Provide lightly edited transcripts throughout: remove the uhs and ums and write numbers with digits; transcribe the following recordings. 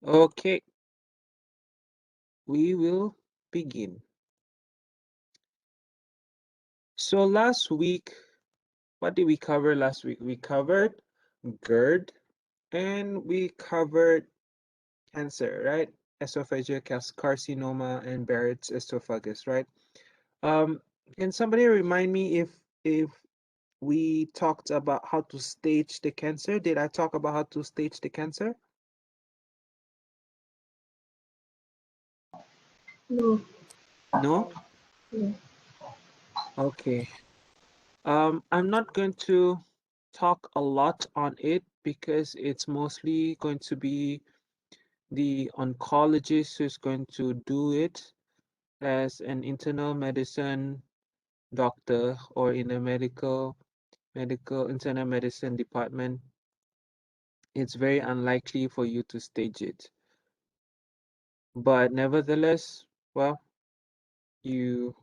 Okay, we will begin. So last week, what did we cover last week? We covered GERD and we covered cancer, right? Esophageal carcinoma and Barrett's esophagus, right? Um, can somebody remind me if we talked about how to stage the cancer? Did I talk about how to stage the cancer? No, No? no. Okay. I'm not going to talk a lot on it because it's mostly going to be the oncologist who's going to do it as an internal medicine doctor or in a medical internal medicine department. It's very unlikely for you to stage it. But nevertheless, well, you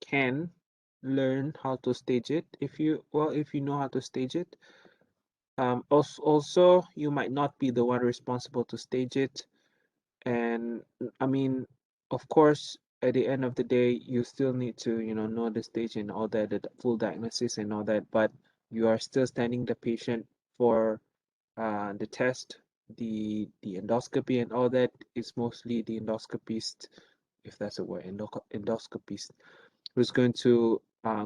can learn how to stage it if you know how to stage it. Also, you might not be the one responsible to stage it. And I mean, of course, at the end of the day, you still need to, know the stage and all that, the full diagnosis and all that, but you are still standing the patient for the test, the endoscopy and all that is mostly the endoscopist, if that's a word, endoscopist, who's going to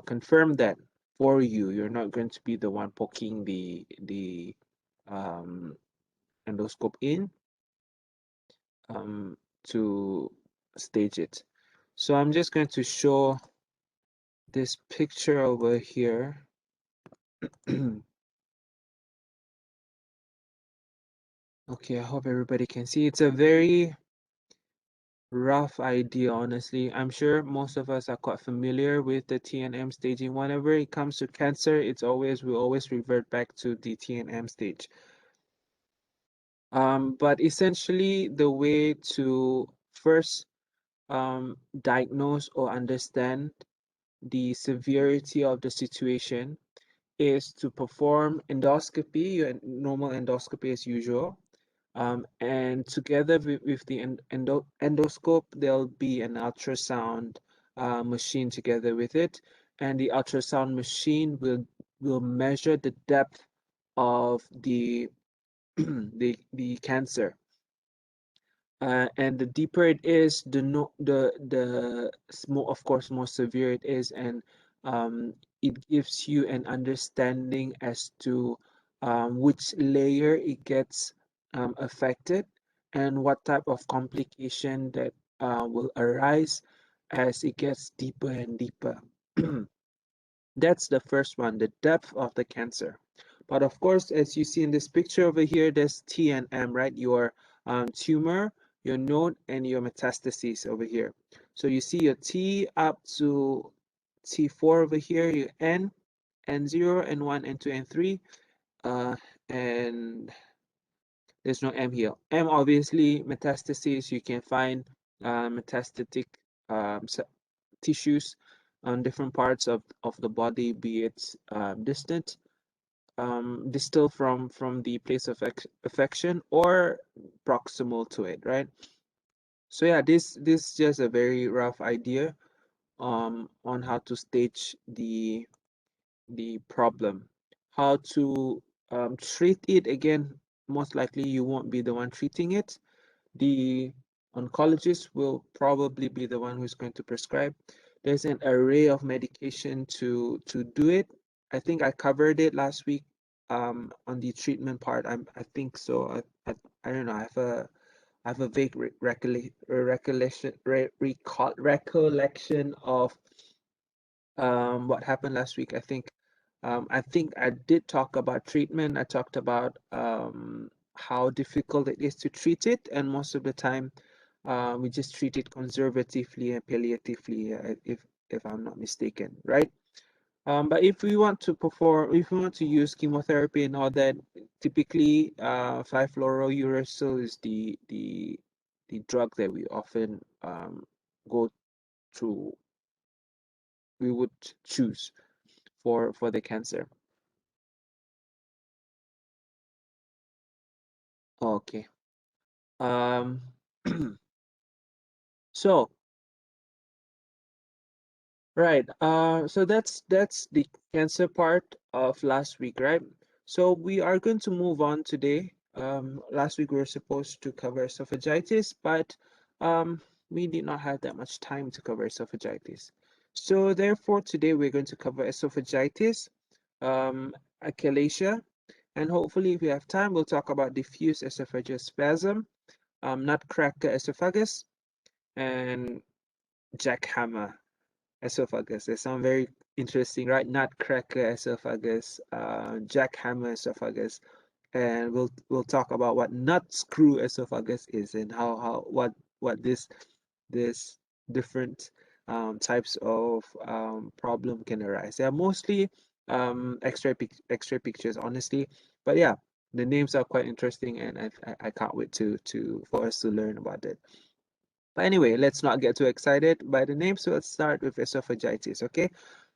confirm that for you. You're not going to be the one poking the um, endoscope in um, to stage it. So I'm just going to show this picture over here. Okay, I hope everybody can see. It's a very rough idea, honestly. I'm sure most of us are quite familiar with the TNM staging. Whenever it comes to cancer, we always revert back to the TNM stage. But essentially, the way to first diagnose or understand the severity of the situation is to perform endoscopy, your normal endoscopy as usual. And together with the endoscope, there'll be an ultrasound machine together with it. And the ultrasound machine will measure the depth of the the cancer. And the deeper it is, the no, the more, of course, more severe it is, and it gives you an understanding as to which layer it gets affected and what type of complication that will arise as it gets deeper and deeper. That's the first one, the depth of the cancer. But of course, as you see in this picture over here, there's T and M, right? Your tumor, your node, and your metastases over here. So you see your T up to T4 over here, your N0, N1, N2, N3, and there's no M here. M, obviously, metastases, you can find metastatic tissues on different parts of the body, be it distal from the place of affection or proximal to it, right? So yeah, this is just a very rough idea on how to stage the problem. How to treat it, again, most likely you won't be the one treating it. The oncologist will probably be the one who's going to prescribe. There's an array of medication to do it. I think I covered it last week on the treatment part. I think so. I don't know. I have a vague recollection of what happened last week. I think I did talk about treatment. I talked about how difficult it is to treat it, and most of the time, we just treat it conservatively and palliatively, if I'm not mistaken, right? But if we want to perform, if we want to use chemotherapy and all that, typically 5-fluorouracil is the drug that we often go to, we would choose for the cancer. Okay. Um, so right. So that's the cancer part of last week, right? So we are going to move on today. Last week we were supposed to cover esophagitis, but um, we did not have that much time to cover esophagitis. So therefore, today we're going to cover esophagitis, achalasia, and hopefully, if we have time, we'll talk about diffuse esophageal spasm, nutcracker esophagus, and jackhammer esophagus. They sound very interesting, right? Nutcracker esophagus, jackhammer esophagus, and we'll talk about what nut screw esophagus is and how what this different types of problem can arise. They are mostly X-ray pictures, honestly, but yeah, the names are quite interesting, and I can't wait to for us to learn about it. But anyway, let's not get too excited by the name. So let's start with esophagitis, okay?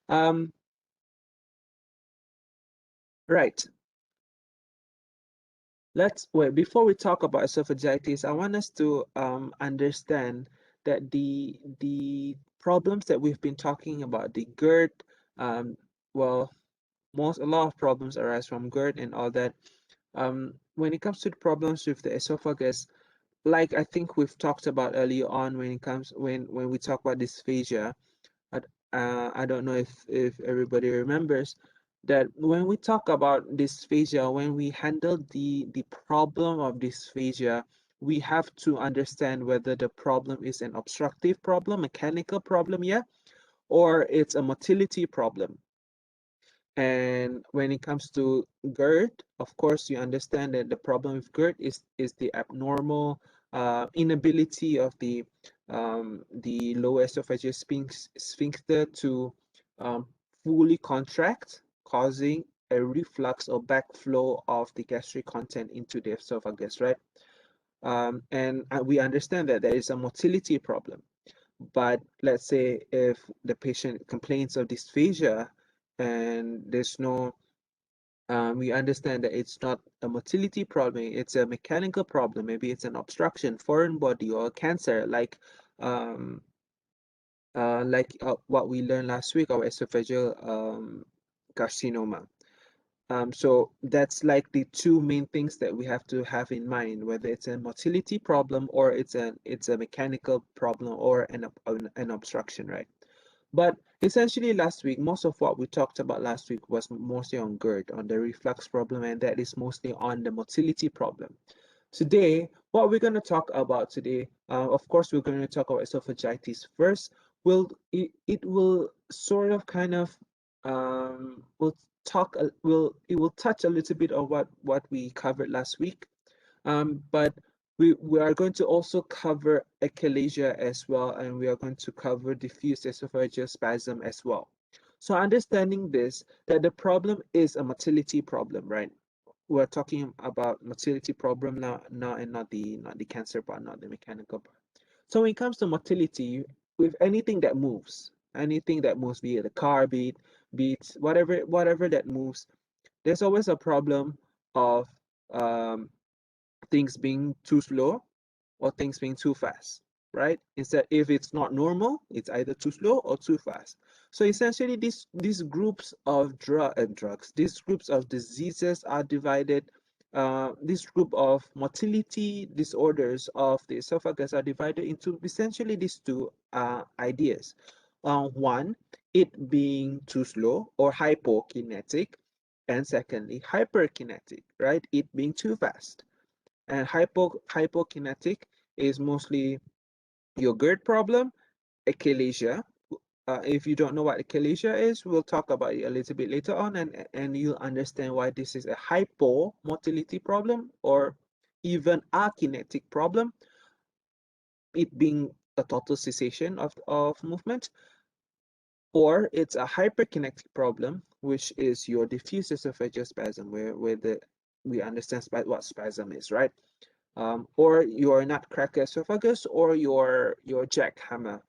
Um, right. Let's wait. Before we talk about esophagitis, I want us to understand that the problems that we've been talking about, the GERD, well, a lot of problems arise from GERD and all that. When it comes to the problems with the esophagus, like I think we've talked about earlier on when we talk about dysphagia. I, I don't know if everybody remembers that when we talk about dysphagia, when we handle the problem of dysphagia, we have to understand whether the problem is an obstructive problem, mechanical problem, yeah, or it's a motility problem. And when it comes to GERD, of course, you understand that the problem with GERD is the abnormal inability of the lower esophageal sphincter to um, fully contract, causing a reflux or backflow of the gastric content into the esophagus, right? And we understand that there is a motility problem. But let's say if the patient complains of dysphagia and there's no, we understand that it's not a motility problem, it's a mechanical problem. Maybe it's an obstruction, foreign body, or cancer, um, what we learned last week, our esophageal carcinoma. So that's like the two main things that we have to have in mind, whether it's a motility problem or it's a mechanical problem or an obstruction, right? But essentially last week, most of what we talked about last week was mostly on GERD, on the reflux problem, and that is mostly on the motility problem. Today, what we're going to talk about today, of course, we're going to talk about esophagitis first. It will sort of kind of will it will touch a little bit on what we covered last week, but we are going to also cover achalasia as well, and we are going to cover diffuse esophageal spasm as well. So understanding this, that the problem is a motility problem, right? We're talking about motility problem now, and not the cancer part, not the mechanical part. So when it comes to motility, with anything that moves, be it a car, be it whatever that moves, there's always a problem of um, things being too slow or things being too fast, right? Instead, if it's not normal, it's either too slow or too fast. So essentially, these groups of drugs, these groups of diseases are divided. This group of motility disorders of the esophagus are divided into essentially these two ideas. One, it being too slow or hypokinetic, and secondly, hyperkinetic, right? It being too fast. And hypokinetic is mostly your GERD problem, achalasia. If you don't know what achalasia is, we'll talk about it a little bit later on, and you'll understand why this is a hypomotility problem or even akinetic problem, it being a total cessation of movement, or it's a hyperkinetic problem, which is your diffuse esophageal spasm, where we understand what spasm is, right? Or your nutcracker esophagus, or your jackhammer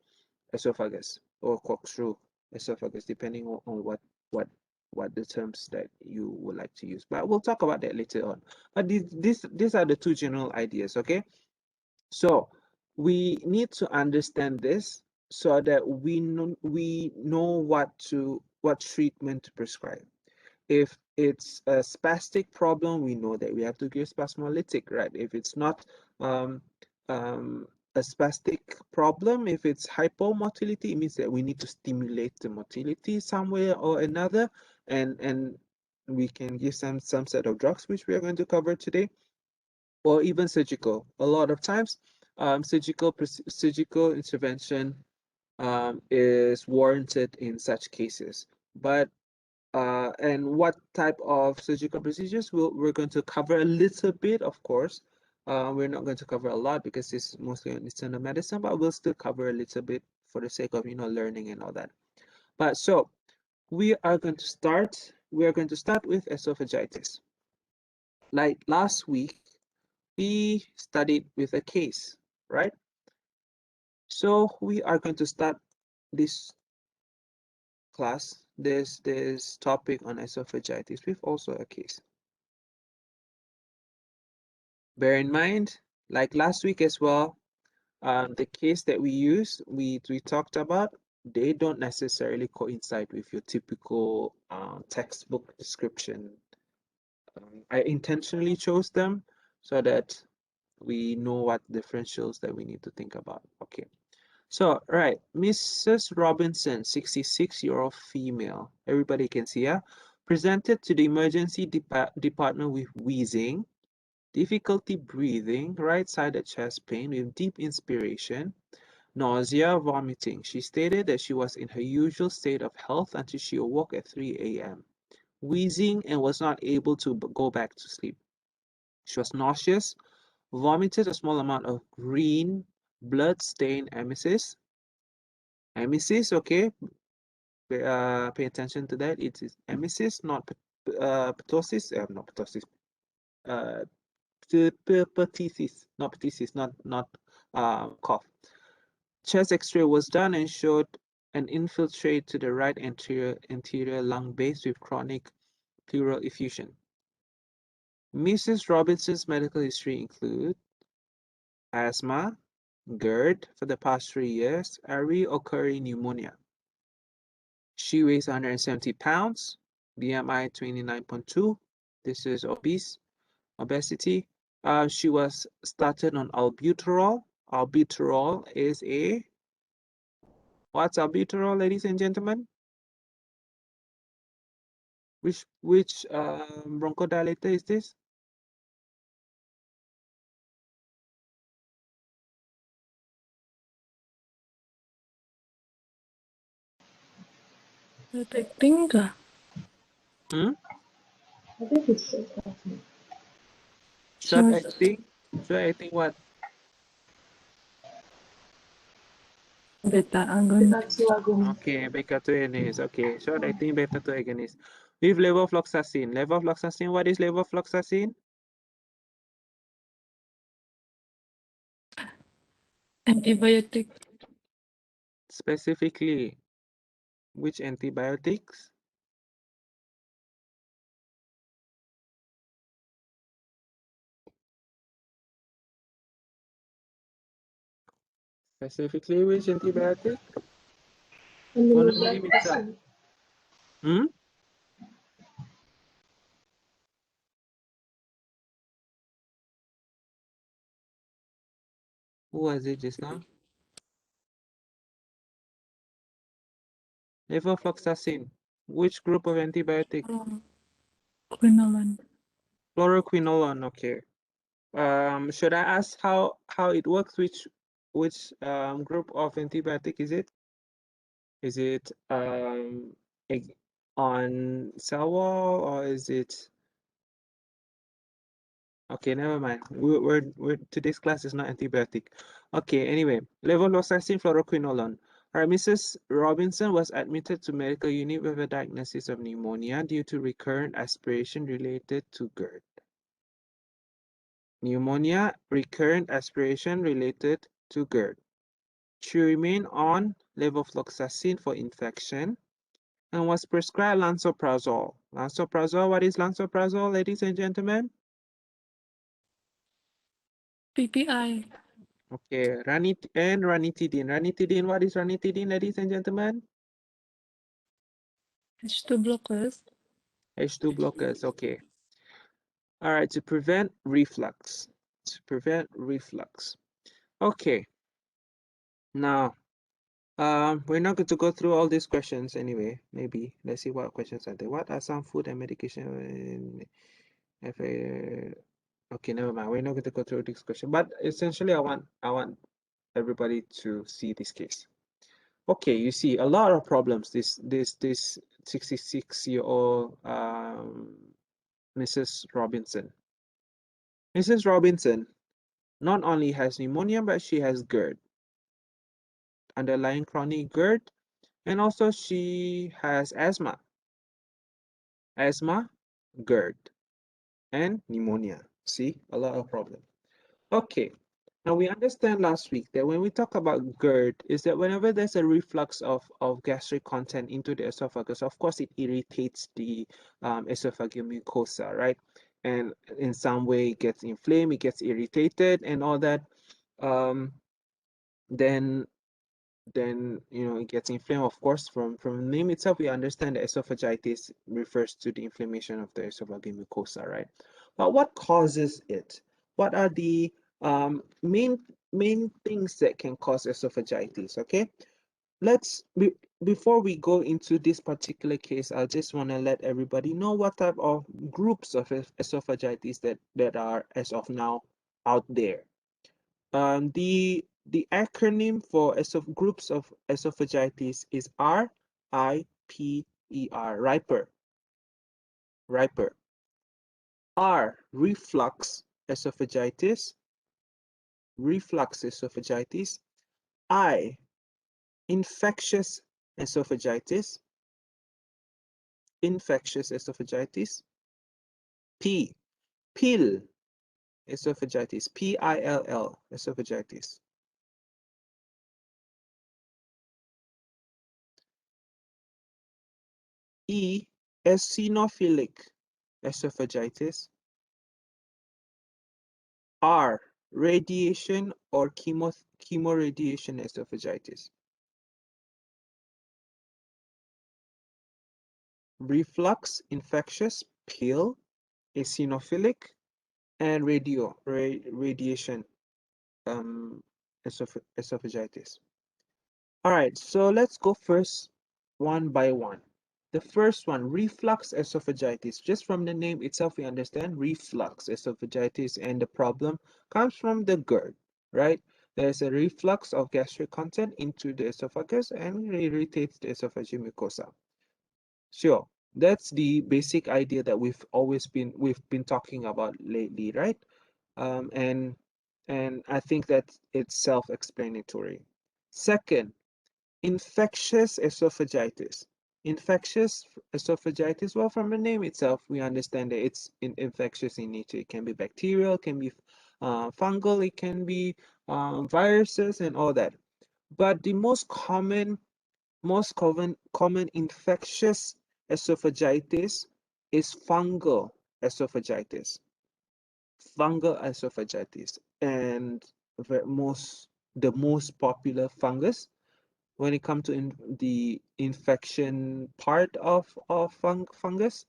esophagus, or corkscrew esophagus, depending on what what the terms that you would like to use. But we'll talk about that later on. But these are the two general ideas, okay? So we need to understand this so that we know what treatment to prescribe. If it's a spastic problem, we know that we have to give spasmolytic, right? If it's not um, a spastic problem, if it's hypomotility, it means that we need to stimulate the motility somewhere or another, and we can give some set of drugs, which we are going to cover today, or even surgical. A lot of times, surgical intervention is warranted in such cases. But and what type of surgical procedures we're going to cover a little bit, of course. We're not going to cover a lot because it's mostly on internal medicine, but we'll still cover a little bit for the sake of learning and all that. But so we are going to start. We are going to start with esophagitis. Like last week, we studied with a case, right? So we are going to start this class, this topic on esophagitis with also a case. Bear in mind, like last week as well, the case that we talked about, they don't necessarily coincide with your typical textbook description. I intentionally chose them so that we know what differentials that we need to think about. Okay. So, right, Mrs. Robinson, 66-year-old female, everybody can see her, presented to the emergency department with wheezing, difficulty breathing, right-sided chest pain with deep inspiration, nausea, vomiting. She stated that she was in her usual state of health until she awoke at 3 a.m., wheezing and was not able to go back to sleep. She was nauseous, vomited a small amount of green blood-stained emesis. Emesis, okay, pay attention to that. It is emesis, not ptosis, not ptosis, pertussis, not pertussis, not cough. Chest X-ray was done and showed an infiltrate to the right anterior lung base with chronic pleural effusion. Mrs. Robinson's medical history include asthma, GERD for the past 3 years, a reoccurring pneumonia. She weighs 170 pounds, BMI 29.2. This is obesity. She was started on albuterol. Albuterol is what's albuterol, ladies and gentlemen? Which bronchodilator is this? Detecting kah? Hmm? I think it's short acting. Short Short. acting? Short acting what? Beta Beta-2 agonist. agonist. Okay, beta-2 agonist. Okay, short acting beta-2 agonist. With levofloxacin. Levofloxacin, what is levofloxacin? Antibiotic. Specifically, which antibiotics? Specifically, which antibiotic? Wanna name it up? Aminoglutacin. Hmm? Who was it just now? Levofloxacin. Which group of antibiotic? Quinolone. Fluoroquinolone. Okay. Should I ask how it works? Which group of antibiotic is it? Is it on cell wall, or is it? Okay, never mind. Today's class is not antibiotic. Okay, anyway, levofloxacin, fluoroquinolone. All right, Mrs. Robinson was admitted to medical unit with a diagnosis of pneumonia due to recurrent aspiration related to GERD. Pneumonia, recurrent aspiration related to GERD. She remained on levofloxacin for infection and was prescribed lansoprazole. Lansoprazole, what is lansoprazole, ladies and gentlemen? PPI. Okay, ranitidine. Ranitidine, what is ranitidine, ladies and gentlemen? H2 blockers. H2 blockers, okay. All right, to prevent reflux. To prevent reflux. Okay, now, we're not going to go through all these questions anyway. Maybe let's see what questions are there. What are some food and medication? If okay, never mind. We're not going to go through this question. But essentially, I want everybody to see this case. Okay, you see a lot of problems. This 66-year-old Mrs. Robinson. Mrs. Robinson not only has pneumonia, but she has GERD, underlying chronic GERD, and also she has asthma, GERD, and pneumonia. See, a lot of problems. Okay, now we understand last week that when we talk about GERD, is that whenever there's a reflux of gastric content into the esophagus, of course it irritates the esophageal mucosa, right? And in some way it gets inflamed, it gets irritated and all that. Um, then it gets inflamed. Of course, from the name itself we understand that esophagitis refers to the inflammation of the esophageal mucosa, right? But what causes it? What are the main things that can cause esophagitis? Okay, before we go into this particular case, I just want to let everybody know what type of groups of esophagitis that are as of now out there. The acronym for groups of esophagitis is RIPER, Riper, Riper. R, reflux esophagitis. I, infectious esophagitis, infectious esophagitis. P, pill esophagitis, PILL esophagitis. E, eosinophilic esophagitis. R, radiation or chemoradiation esophagitis. Reflux, infectious, pill, eosinophilic, and radiation esophagitis. All right, so let's go first one by one. The first one, reflux esophagitis. Just from the name itself, we understand reflux esophagitis, and the problem comes from the GERD, right? There's a reflux of gastric content into the esophagus and it irritates the esophageal mucosa. Sure, that's the basic idea that we've been talking about lately, right? And I think that it's self-explanatory. Second, infectious esophagitis. Infectious esophagitis, well, from the name itself, we understand that it's infectious in nature. It can be bacterial, it can be fungal, it can be viruses and all that. But the most common infectious esophagitis is fungal esophagitis. Fungal esophagitis, and the most popular fungus when it comes to the infection part of fungus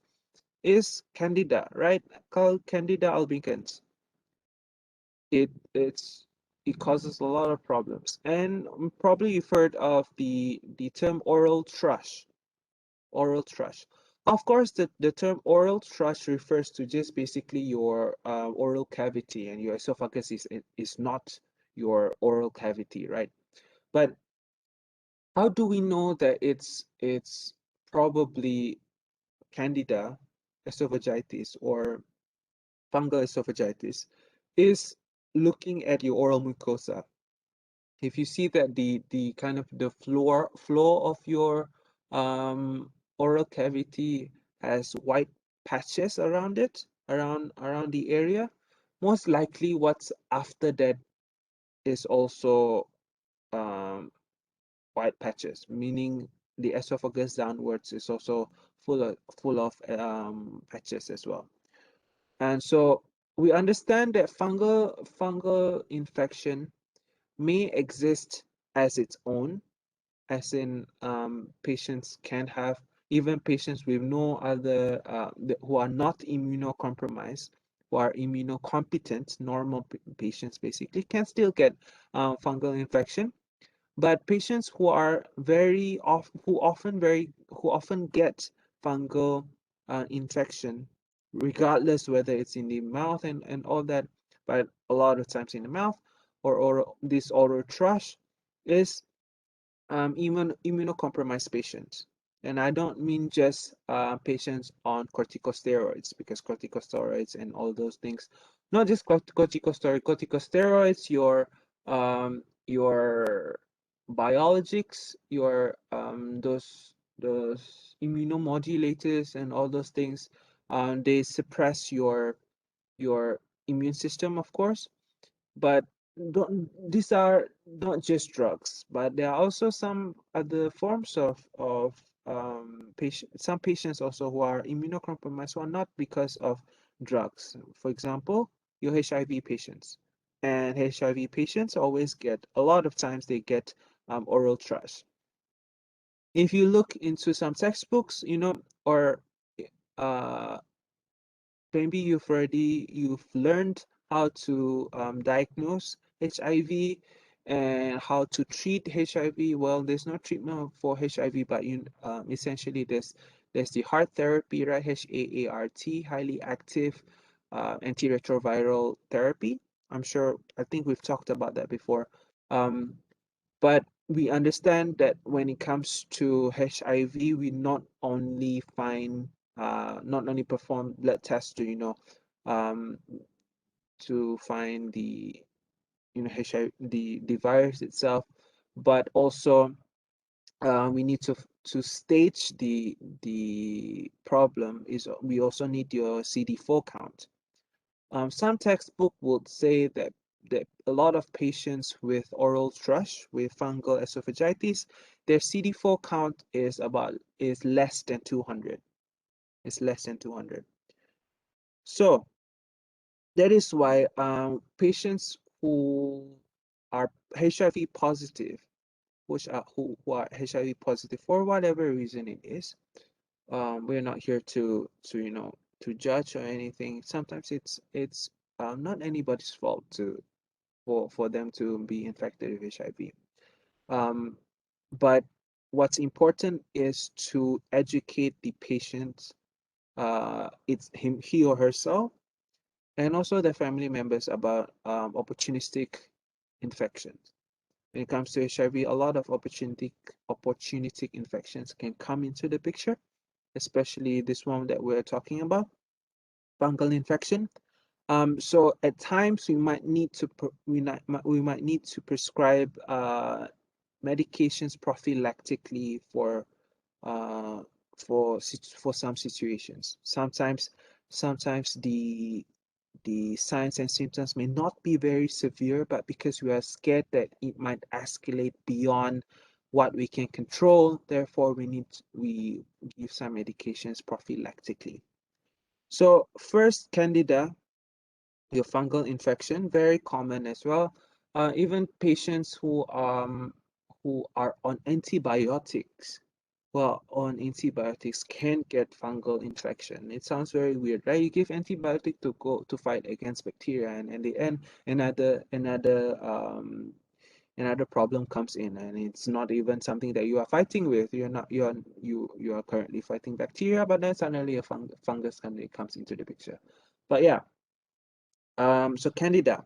is Candida, right? Called Candida albicans. It causes a lot of problems, and probably you've heard of the term oral thrush. Oral thrush. Of course, the term oral thrush refers to just basically your oral cavity, and your esophagus is not your oral cavity, right? But how do we know that it's probably Candida esophagitis or fungal esophagitis? Is looking at your oral mucosa. If you see that the kind of the floor of your oral cavity has white patches around it, around the area, most likely what's after that is also um, white patches, meaning the esophagus downwards is also full of patches as well. And so we understand that fungal infection may exist as its own, as in patients can have, even patients with no other, who are not immunocompromised, who are immunocompetent, normal patients basically, can still get fungal infection. But patients who are who often get fungal infection, regardless whether it's in the mouth and all that, but a lot of times in the mouth or this oral thrush, is even immunocompromised patients. And I don't mean just patients on corticosteroids, because corticosteroids and all those things, not just corticosteroids, your biologics, your those immunomodulators and all those things, they suppress your immune system, of course. But these are not just drugs, but there are also some other forms of some patients also who are immunocompromised, who are not because of drugs. For example, your HIV patients. And HIV patients always get, a lot of times they get oral thrush. If you look into some textbooks, or uh, maybe you've learned how to diagnose HIV and how to treat HIV. Well, there's no treatment for HIV, but essentially there's the HAART therapy, right? HAART, highly active antiretroviral therapy. I think we've talked about that before. But we understand that when it comes to HIV, we not only perform blood tests um, to find the HIV, the virus itself, but also we need to stage the problem. Is we also need your CD4 count. Some textbook would say that a lot of patients with oral thrush, with fungal esophagitis, their CD4 count is less than 200. It's less than 200. So that is why patients who are HIV positive, who are HIV positive for whatever reason it is, we're not here to judge or anything. Sometimes it's not anybody's fault for them to be infected with HIV. But what's important is to educate the patient, he or herself, and also the family members about opportunistic infections. When it comes to HIV, a lot of opportunistic infections can come into the picture, especially this one that we're talking about, fungal infection. So at times we might need to we might need to prescribe medications prophylactically uh, for some situations. Sometimes the signs and symptoms may not be very severe, but because we are scared that it might escalate beyond what we can control, therefore we give some medications prophylactically. So first, Candida, your fungal infection, very common as well. Even patients who are on antibiotics, well, on antibiotics can get fungal infection. It sounds very weird, right? You give antibiotic to fight against bacteria, and in the end, another problem comes in, and it's not even something that you are fighting with. You are currently fighting bacteria, but then suddenly a fungus comes into the picture. But yeah, so Candida.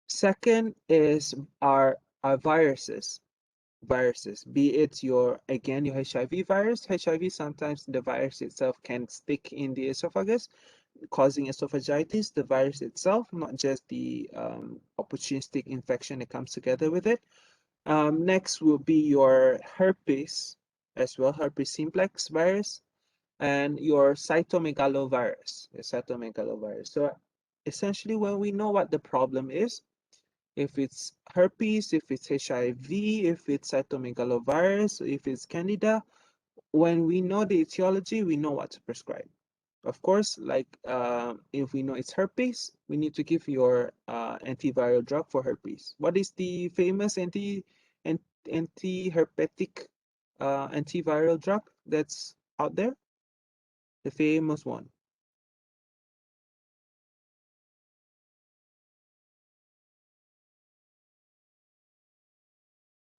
Second is our viruses, be it your HIV virus. HIV, sometimes the virus itself can stick in the esophagus, causing esophagitis, the virus itself, not just the opportunistic infection that comes together with it. Next will be your herpes as well, herpes simplex virus, and your cytomegalovirus. So essentially, when we know what the problem is, if it's herpes, if it's HIV, if it's cytomegalovirus, if it's Candida, when we know the etiology, we know what to prescribe. Of course, like if we know it's herpes, we need to give your antiviral drug for herpes. What is the famous anti-herpetic antiviral drug that's out there? The famous one.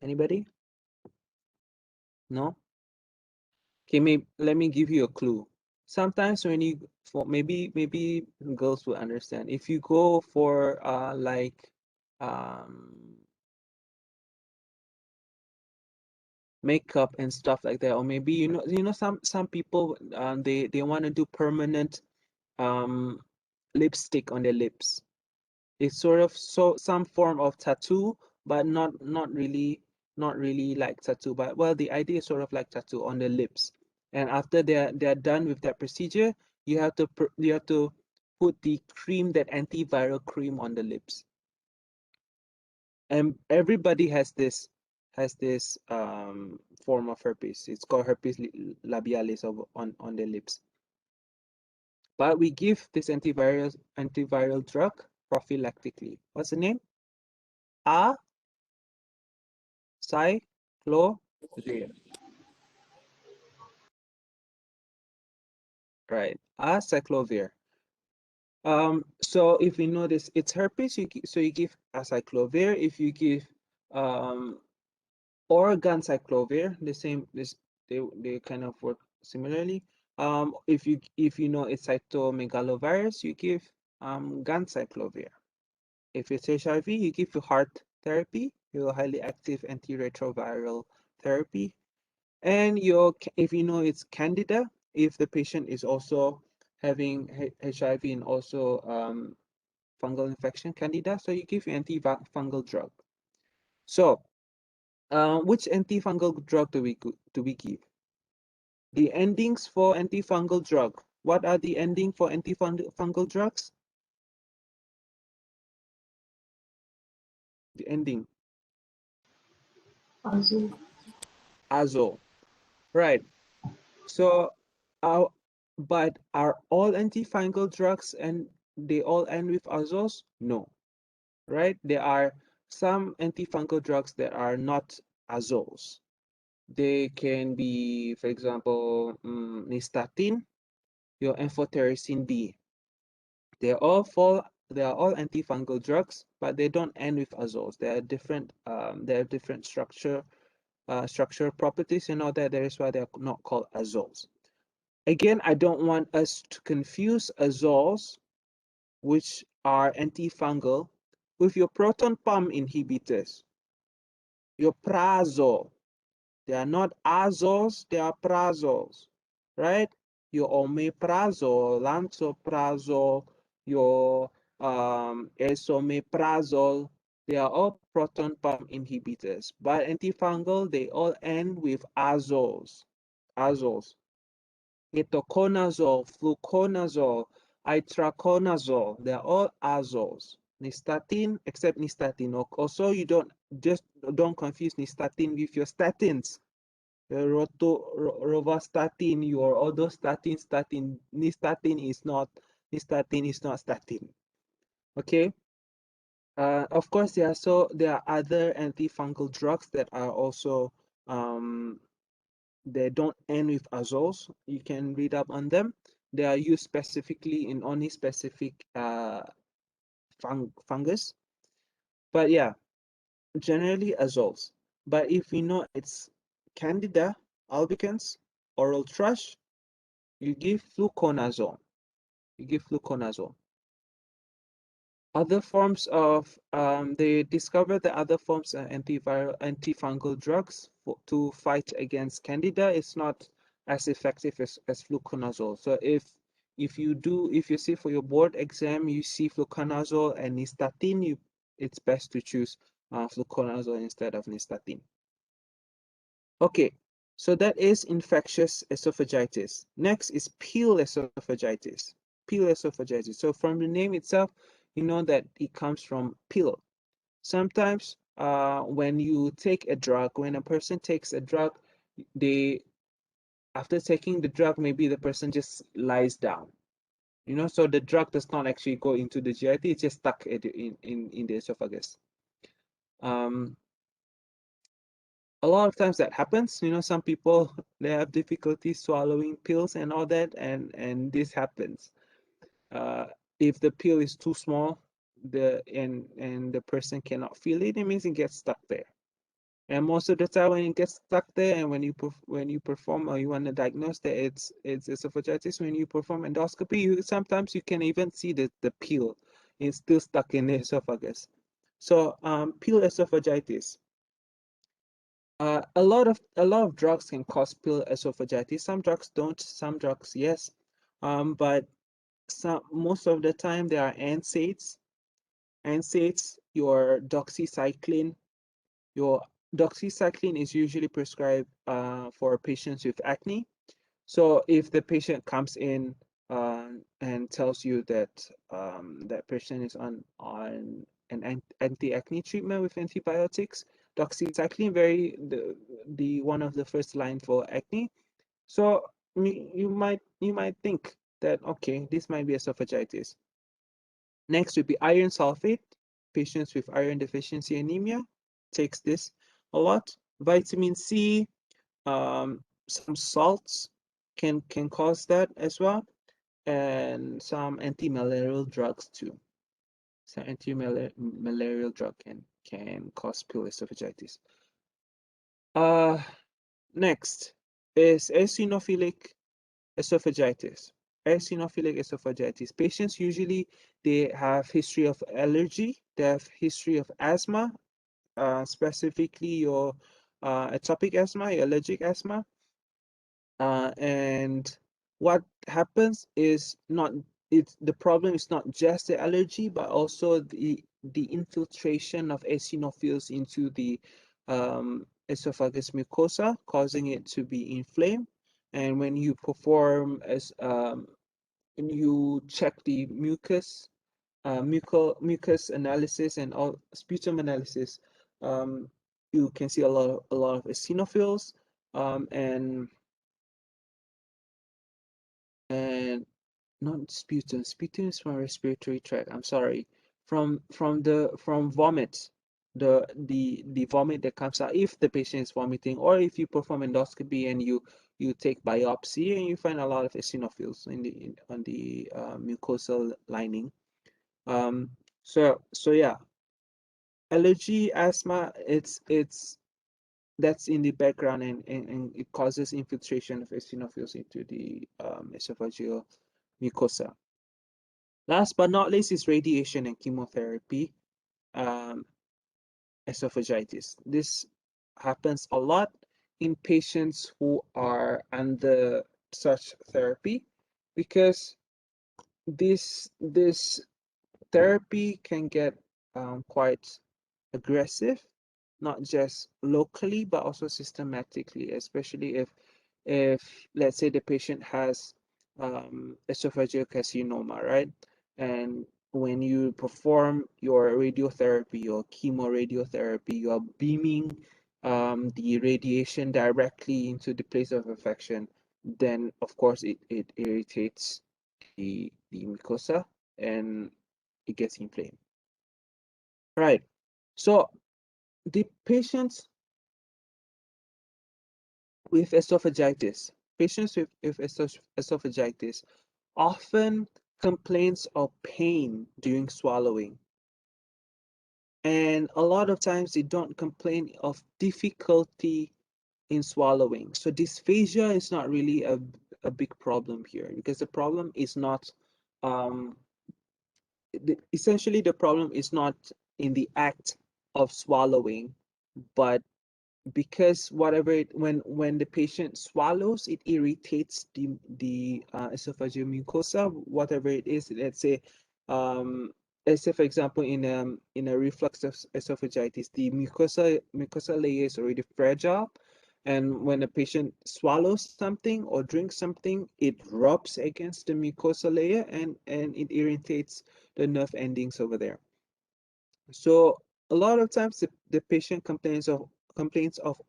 Anybody? No? Okay, let me give you a clue. Sometimes when you for maybe girls will understand. If you go for like makeup and stuff like that, or maybe some people they want to do permanent lipstick on their lips. It's sort of some form of tattoo, but not really like tattoo, but well, the idea is sort of like tattoo on the lips. And after they're done with that procedure, you have to put the cream, that antiviral cream, on the lips. And everybody has this form of herpes. It's called herpes labialis on the lips. But we give this antiviral drug prophylactically. What's the name? Acyclovir. Right. Acyclovir. So if we know this, it's herpes, so you give acyclovir. If you give organ cyclovir, the same, they kind of work similarly. If you know it's cytomegalovirus, you give ganciclovir. If it's HIV, you give your heart therapy, your highly active antiretroviral therapy. And if you know it's candida, if the patient is also having HIV and also fungal infection, candida, so you give antifungal drug. So which antifungal drug do we give? The endings for antifungal drug. What are the ending for antifungal drugs? The ending. Azul. Azo. Right. So but are all antifungal drugs and they all end with azoles? No. Right? There are some antifungal drugs that are not azoles. They can be, for example, nystatin, your amphotericin B. They are all antifungal drugs, but they don't end with azoles. They are different. They have different structural properties and all that. That is why they are not called azoles. Again, I don't want us to confuse azoles, which are antifungal, with your proton pump inhibitors, your prazole. They are not azoles, they are prazoles, right? Your omeprazole, lansoprazole, your esomeprazole, they are all proton pump inhibitors. But antifungal, they all end with azoles. Azoles. Ketoconazole, fluconazole, itraconazole, they're all azoles. Nystatin, except nystatin. Also, you don't confuse nystatin with your statins. Rovastatin, your other statin. Nystatin is not statin. Okay. Of course, there are other antifungal drugs that are also they don't end with azoles. You can read up on them. They are used specifically in only specific fungus. But yeah, generally azoles. But if we know it's candida albicans, oral thrush, you give fluconazole. You give fluconazole. Other forms of they discovered the other forms of antifungal drugs to fight against candida is not as effective as fluconazole. So if you see for your board exam you see fluconazole and nystatin, it's best to choose fluconazole instead of nystatin. Okay, so that is infectious esophagitis. Next is pill esophagitis. Pill esophagitis. So from the name itself, you know that it comes from pill. Sometimes when you take a drug, when a person takes a drug, they after taking the drug, maybe the person just lies down. So the drug does not actually go into the GIT; it's just stuck in the esophagus. A lot of times that happens. Some people, they have difficulty swallowing pills and all that, and this happens. If the pill is too small, and the person cannot feel it, it means it gets stuck there. And most of the time, when it gets stuck there, and when you perform, or you want to diagnose that it's esophagitis, when you perform endoscopy, sometimes you can even see the peel. It's still stuck in the esophagus. So pill esophagitis. A lot of drugs can cause pill esophagitis. Some drugs don't. Some drugs yes. But most of the time there are NSAIDs. NSAIDs, your doxycycline. Your doxycycline is usually prescribed for patients with acne. So if the patient comes in and tells you that that person is on an anti-acne treatment with antibiotics, doxycycline the one of the first line for acne. So you might think that okay, this might be esophagitis. Next would be iron sulfate. Patients with iron deficiency anemia takes this a lot. Vitamin C, some salts can cause that as well, and some anti-malarial drugs too. So anti-malarial drug can cause pill esophagitis. Next is eosinophilic esophagitis. Eosinophilic esophagitis. Patients usually they have history of allergy, they have history of asthma, specifically your atopic asthma, your allergic asthma. And what happens is not it's the problem is not just the allergy, but also the infiltration of eosinophils into the esophagus mucosa, causing it to be inflamed. And when you perform as when you check the mucus analysis and all sputum analysis, you can see a lot of eosinophils, and and not sputum. Sputum is from respiratory tract. I'm sorry. From vomit, the vomit that comes out if the patient is vomiting, or if you perform endoscopy and you take biopsy and you find a lot of eosinophils on the mucosal lining. So yeah, allergy, asthma, it's that's in the background, and it causes infiltration of eosinophils into the esophageal mucosa. Last but not least is radiation and chemotherapy um, esophagitis. This happens a lot in patients who are under such therapy, because this therapy can get quite aggressive, not just locally but also systematically, especially if let's say the patient has esophageal carcinoma, right? And when you perform your radiotherapy or chemoradiotherapy, you are beaming the radiation directly into the place of infection. Then of course it irritates the mucosa, and it gets inflamed. Right. So the patients with esophagitis, patients with esophagitis often complains of pain during swallowing. And a lot of times they don't complain of difficulty in swallowing. So dysphagia is not really a big problem here, because the problem is not um, essentially the problem is not in the act of swallowing, but because whatever when the patient swallows, it irritates the esophageal mucosa, whatever it is. Let's say, let's say for example, in a reflux of esophagitis, the mucosa layer is already fragile, and when a patient swallows something or drinks something, it rubs against the mucosa layer, and it irritates the nerve endings over there. So a lot of times the patient complains of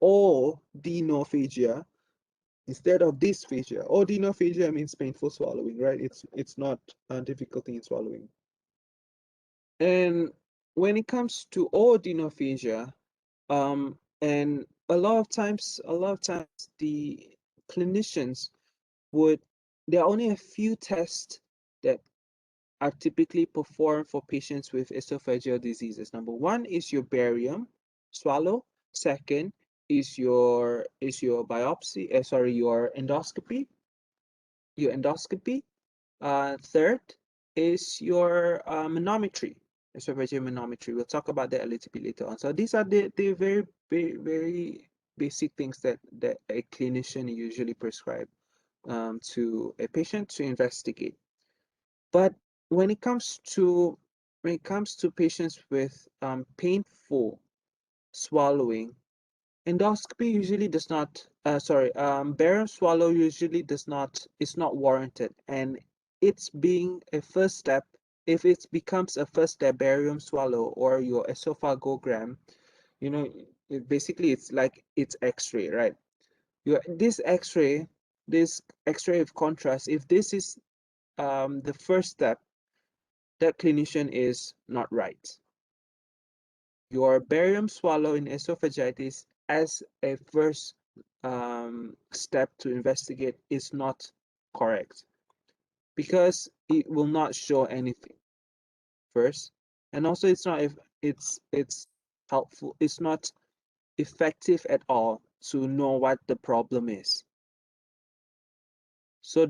all denorphagia, instead of dysphagia. Odynophagia means painful swallowing, right? It's not difficulty in swallowing. And when it comes to odynophagia, and a lot of times the clinicians would, there are only a few tests that are typically performed for patients with esophageal diseases. Number one is your barium swallow. Second is your biopsy, your endoscopy, Third is your manometry, esophageal manometry. We'll talk about that a little bit later on. So these are the very, very, very basic things that a clinician usually prescribe to a patient to investigate. But when it comes to patients with painful swallowing, endoscopy usually does not, barium swallow usually does not, is not warranted. And it's being a first step, if it becomes a first step barium swallow or your esophagogram, you know, basically it's like it's X-ray, right? This X-ray of contrast, if this is the first step, that clinician is not right. Your barium swallow in esophagitis as a first step to investigate is not correct, because it will not show anything first, and also it's not, if it's helpful, it's not effective at all to know what the problem is. So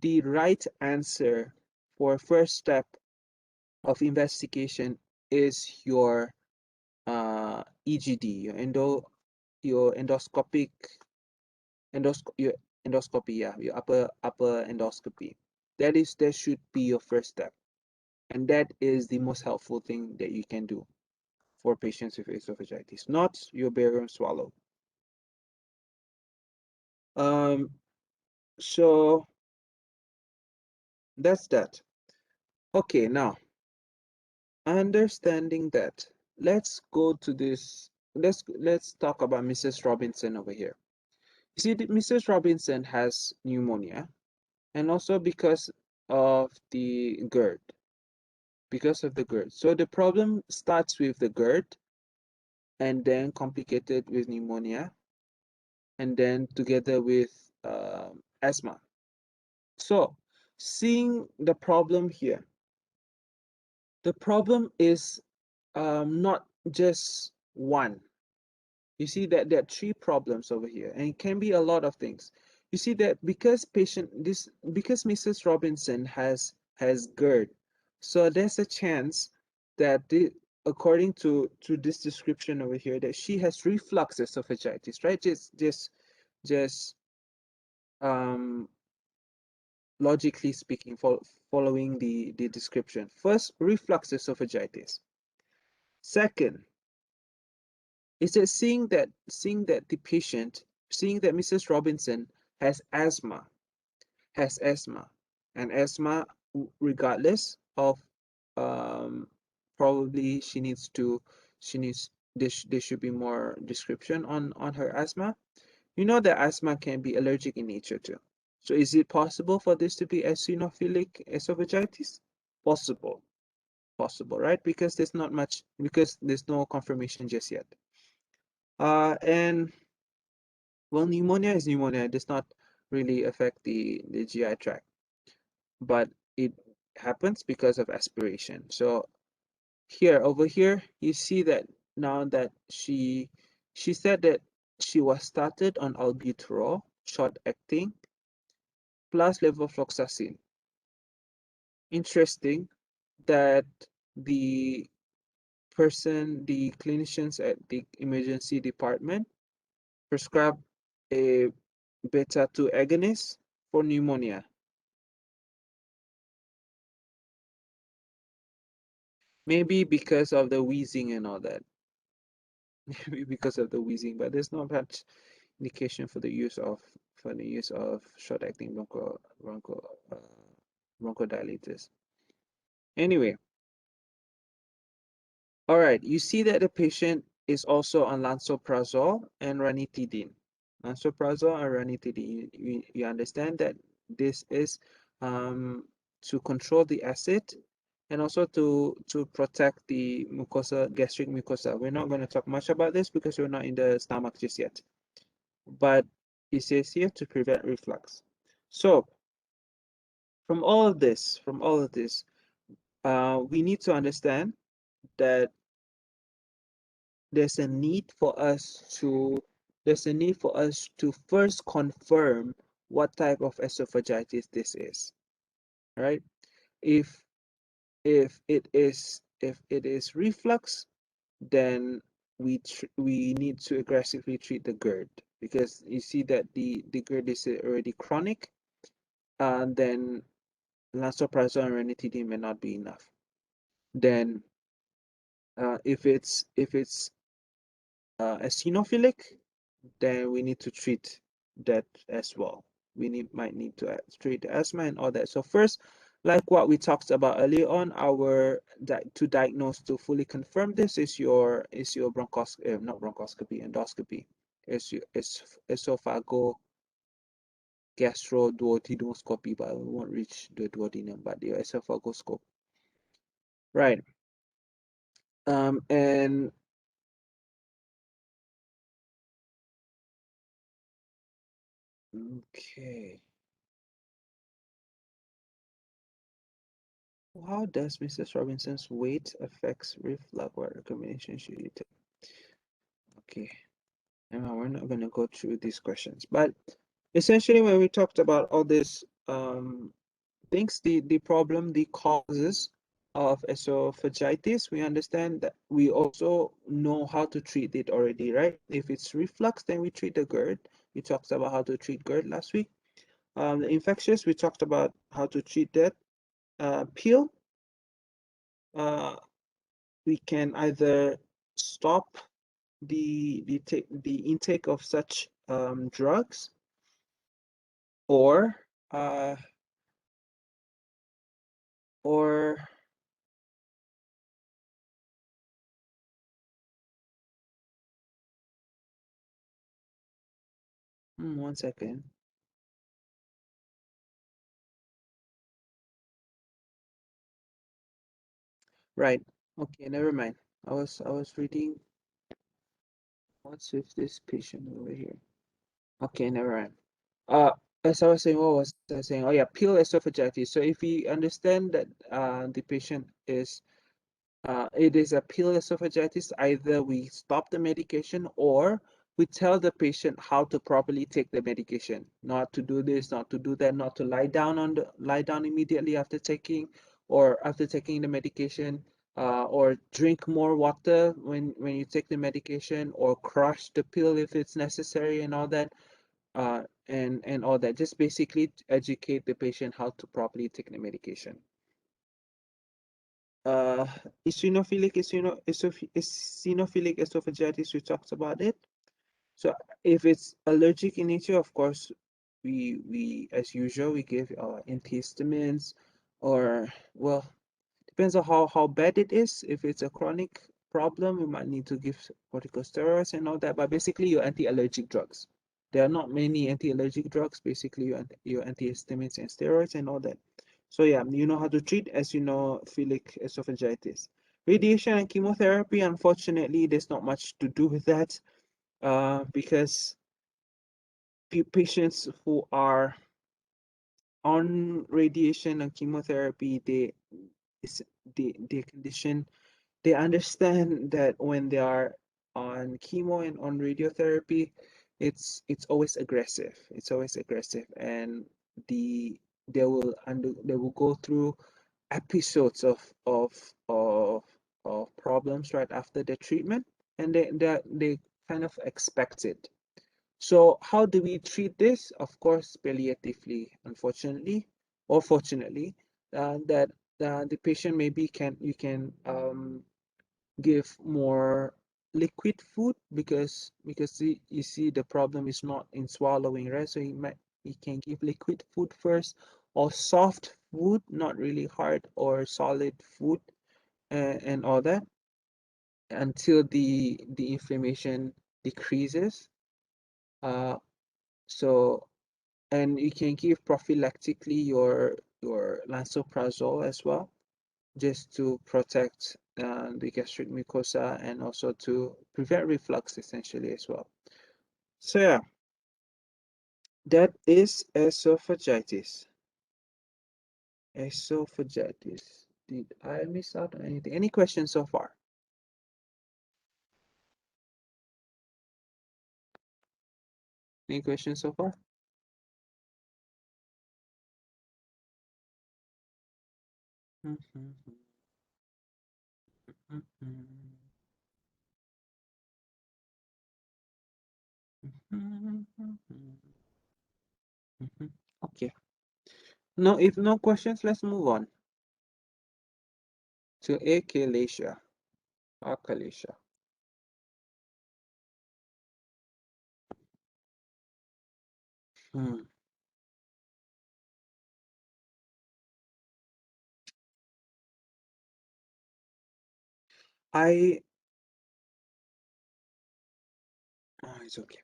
the right answer for first step of investigation is your EGD, your endoscopic your endoscopy, yeah, your upper endoscopy. That should be your first step, and that is the most helpful thing that you can do for patients with esophagitis, not your barium swallow. Um, so that's that. Okay, now understanding that, let's go to this. Let's talk about Mrs. Robinson over here. You see, Mrs. Robinson has pneumonia, and also because of the GERD. Because of the GERD. So the problem starts with the GERD, and then complicated with pneumonia, and then together with asthma. So seeing the problem here, the problem is not just one. You see that there are three problems over here, and it can be a lot of things. You see that because Mrs. Robinson has GERD, so there's a chance that according to this description over here, that she has reflux esophagitis, right? Just um logically speaking, following the description. First, reflux esophagitis. Second, is that seeing that Mrs. Robinson has asthma, has asthma, and asthma, regardless of, um, probably she needs there should be more description on her asthma. You know that asthma can be allergic in nature too. So is it possible for this to be eosinophilic esophagitis? Possible, possible, right? Because there's no confirmation just yet. And well, pneumonia is pneumonia. It does not really affect the GI tract, but it happens because of aspiration. So over here, you see that now that she said that she was started on albuterol, short acting, plus levofloxacin. Interesting that the the clinicians at the emergency department prescribe a beta 2 agonist for pneumonia. Maybe because of the wheezing and all that. Maybe because of the wheezing, but there's not much indication for the use of short-acting bronchodilators. Anyway, all right. You see that the patient is also on lansoprazole and ranitidine. lansoprazole and ranitidine. You understand that this is to control the acid and also to protect the mucosa, gastric mucosa. We're not going to talk much about this because we're not in the stomach just yet. But it says here to prevent reflux. So from all of this, we need to understand that there's a need for us to first confirm what type of esophagitis this is, right? If if it is reflux, then we need to aggressively treat the GERD, because you see that the GERD is already chronic, and then lansoprazole and ranitidine may not be enough. Then if it's eosinophilic, then we need to treat that as well. Might need to treat the asthma and all that. So first, like what we talked about earlier on, to diagnose, to fully confirm this, is your bronchoscopy, not bronchoscopy, endoscopy. Is your esophago gastroduodenoscopy, but we won't reach the duodenum, but your esophagoscope. Right. And okay. How does Mrs. Robinson's weight affects reflux? What recommendation should you take? Okay, we're not going to go through these questions, but essentially when we talked about all this things, the problem, the causes of esophagitis, we understand that we also know how to treat it already, right? If it's reflux, then we treat the GERD. We talked about how to treat GERD last week. The infectious, we talked about how to treat that. Pill, we can either stop the intake of such drugs, or uh, or 1 second. Right. Okay, never mind. I was reading. What's with this patient over here? Okay, never mind. Uh, as I was saying, what was I saying? Oh yeah, pill esophagitis. So if we understand that the patient is it is a pill esophagitis, either we stop the medication or we tell the patient how to properly take the medication, not to do this, not to do that, not to lie down immediately after taking the medication, or drink more water when you take the medication, or crush the pill if it's necessary, and all that. And all that, just basically to educate the patient how to properly take the medication. uh eosinophilic esophagitis, we talked about it. So if it's allergic in nature, of course, we as usual, we give antihistamines, or, well, depends on how bad it is. If it's a chronic problem, we might need to give corticosteroids and all that, but basically your anti-allergic drugs. There are not many anti-allergic drugs, basically your antihistamines and steroids and all that. So yeah, you know how to treat eosinophilic esophagitis. Radiation and chemotherapy, unfortunately, there's not much to do with that, because patients who are on radiation and chemotherapy, their condition, they understand that when they are on chemo and on radiotherapy, it's always aggressive. It's always aggressive, and they will go through episodes of problems right after the treatment, and they kind of expect it. So how do we treat this? Of course, palliatively, unfortunately, or fortunately, that the patient maybe can give more liquid food, because you see the problem is not in swallowing, right? So he can give liquid food first, or soft food, not really hard or solid food, and all that, until the inflammation decreases. So, and you can give prophylactically your lansoprazole as well, just to protect the gastric mucosa and also to prevent reflux essentially as well. So yeah, that is esophagitis. Esophagitis. Did I miss out on anything? Any questions so far? Any questions so far? Okay. No, if no questions, let's move on to achalasia. Achalasia. Hmm. I it's okay.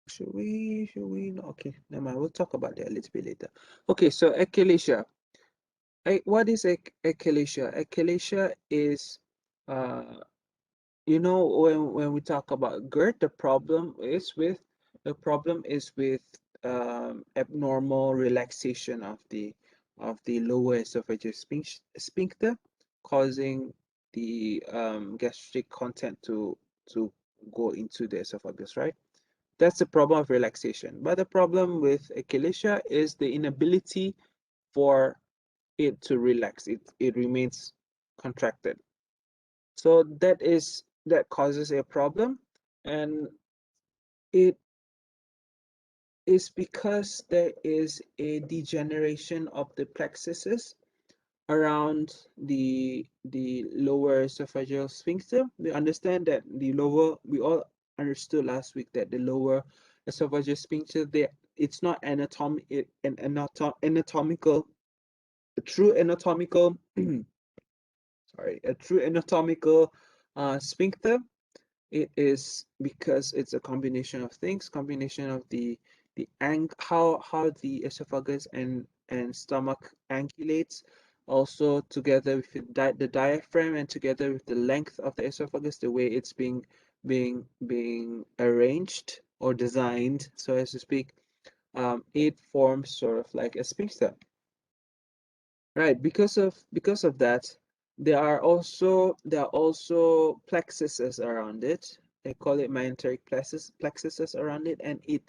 Should we no, okay, never mind. We'll talk about that a little bit later. Okay, so achalasia. What is achalasia? Achalasia is you know, when we talk about GERD, the problem is with abnormal relaxation of the lower esophageal sphincter, causing the gastric content to go into the esophagus, right? That's the problem of relaxation. But the problem with achalasia is the inability for it to relax. It remains contracted. So that causes a problem, and it is because there is a degeneration of the plexuses around the lower esophageal sphincter. We understand that we all understood last week that the lower esophageal sphincter, it's not anatomical, a true anatomical sorry, a true anatomical sphincter. It is because it's a combination of things, combination of how the esophagus and stomach angulates, also together with the diaphragm and together with the length of the esophagus, the way it's being arranged or designed, so as to speak. It forms sort of like a sphincter. Right, because of that, there are also plexuses around it. They call it mesenteric plexuses around it, and it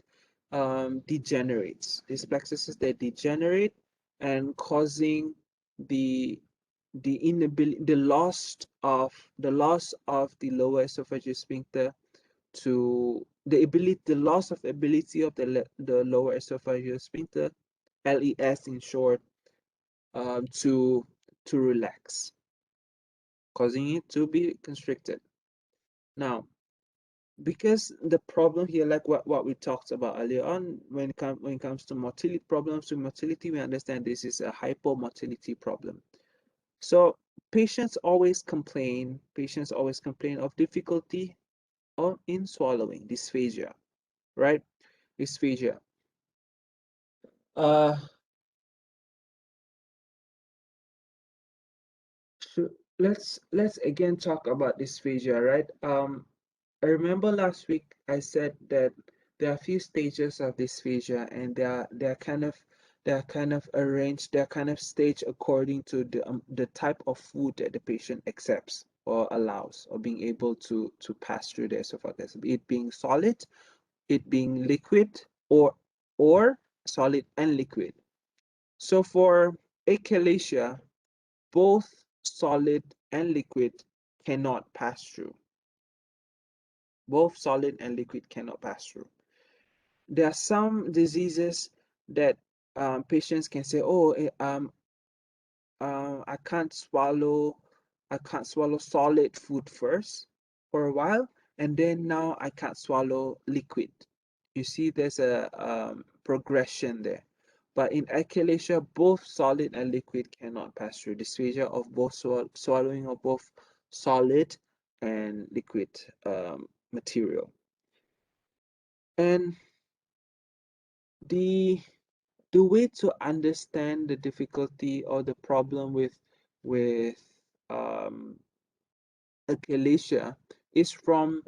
degenerates. These plexuses, they degenerate and causing the the inability the loss of the lower esophageal sphincter to the loss of ability of the lower esophageal sphincter, LES in short, um, to to relax, causing it to be constricted. Now, because the problem here, like what we talked about earlier on, when it comes to motility problems with motility, we understand this is a hypomotility problem. So patients always complain of difficulty in swallowing, dysphagia, right? Dysphagia. Uh, so let's again talk about dysphagia, right? I remember last week I said that there are a few stages of dysphagia, and they're kind of arranged, they're kind of staged according to the type of food that the patient accepts or allows or being able to pass through the esophagus, it being solid, it being liquid, or solid and liquid. So for achalasia, both solid and liquid cannot pass through. Both solid and liquid cannot pass through. There are some diseases that patients can say, "Oh, I can't swallow solid food first for a while, and then now I can't swallow liquid." You see, there's a progression there. But in achalasia, both solid and liquid cannot pass through. Dysphagia of both swallowing of both solid and liquid material. And the way to understand the difficulty or the problem with um, achalasia is from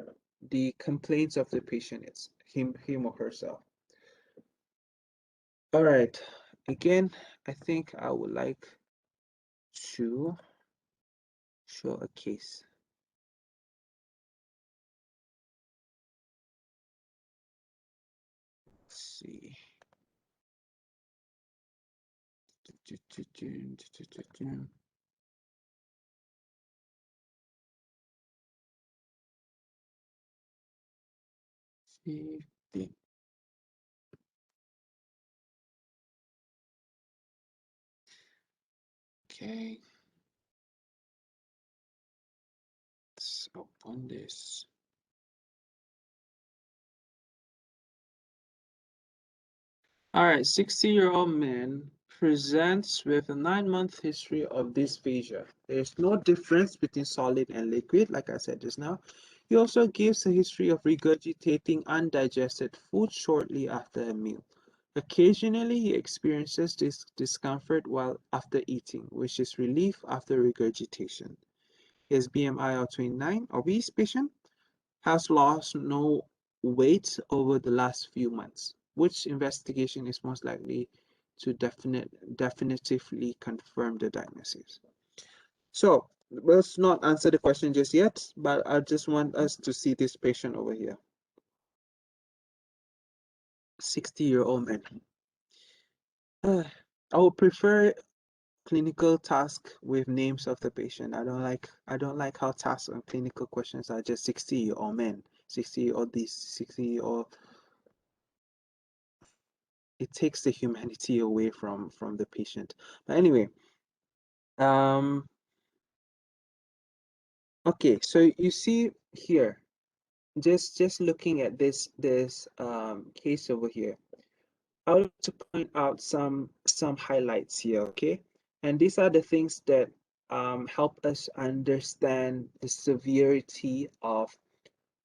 the complaints of the patient. It's him or herself. All right. Again, I think I would like to show a case. Let's see. Safety. Okay. Let's open this. All right, 60-year-old man presents with a 9-month history of dysphagia. There's no difference between solid and liquid, like I said just now. He also gives a history of regurgitating undigested food shortly after a meal. Occasionally, he experiences this discomfort while after eating, which is relief after regurgitation. His BMI of 29, obese patient, has lost no weight over the last few months. Which investigation is most likely to definitively confirm the diagnosis? So let's not answer the question just yet, but I just want us to see this patient over here. 60-year-old man. I would prefer clinical task with names of the patient. I don't like how tasks and clinical questions are just 60-year-old man, 60-year-old this, 60-year-old. It takes the humanity away from the patient. But anyway, okay, so you see here, just looking at this case over here, I would like to point out some highlights here, okay? And these are the things that help us understand the severity of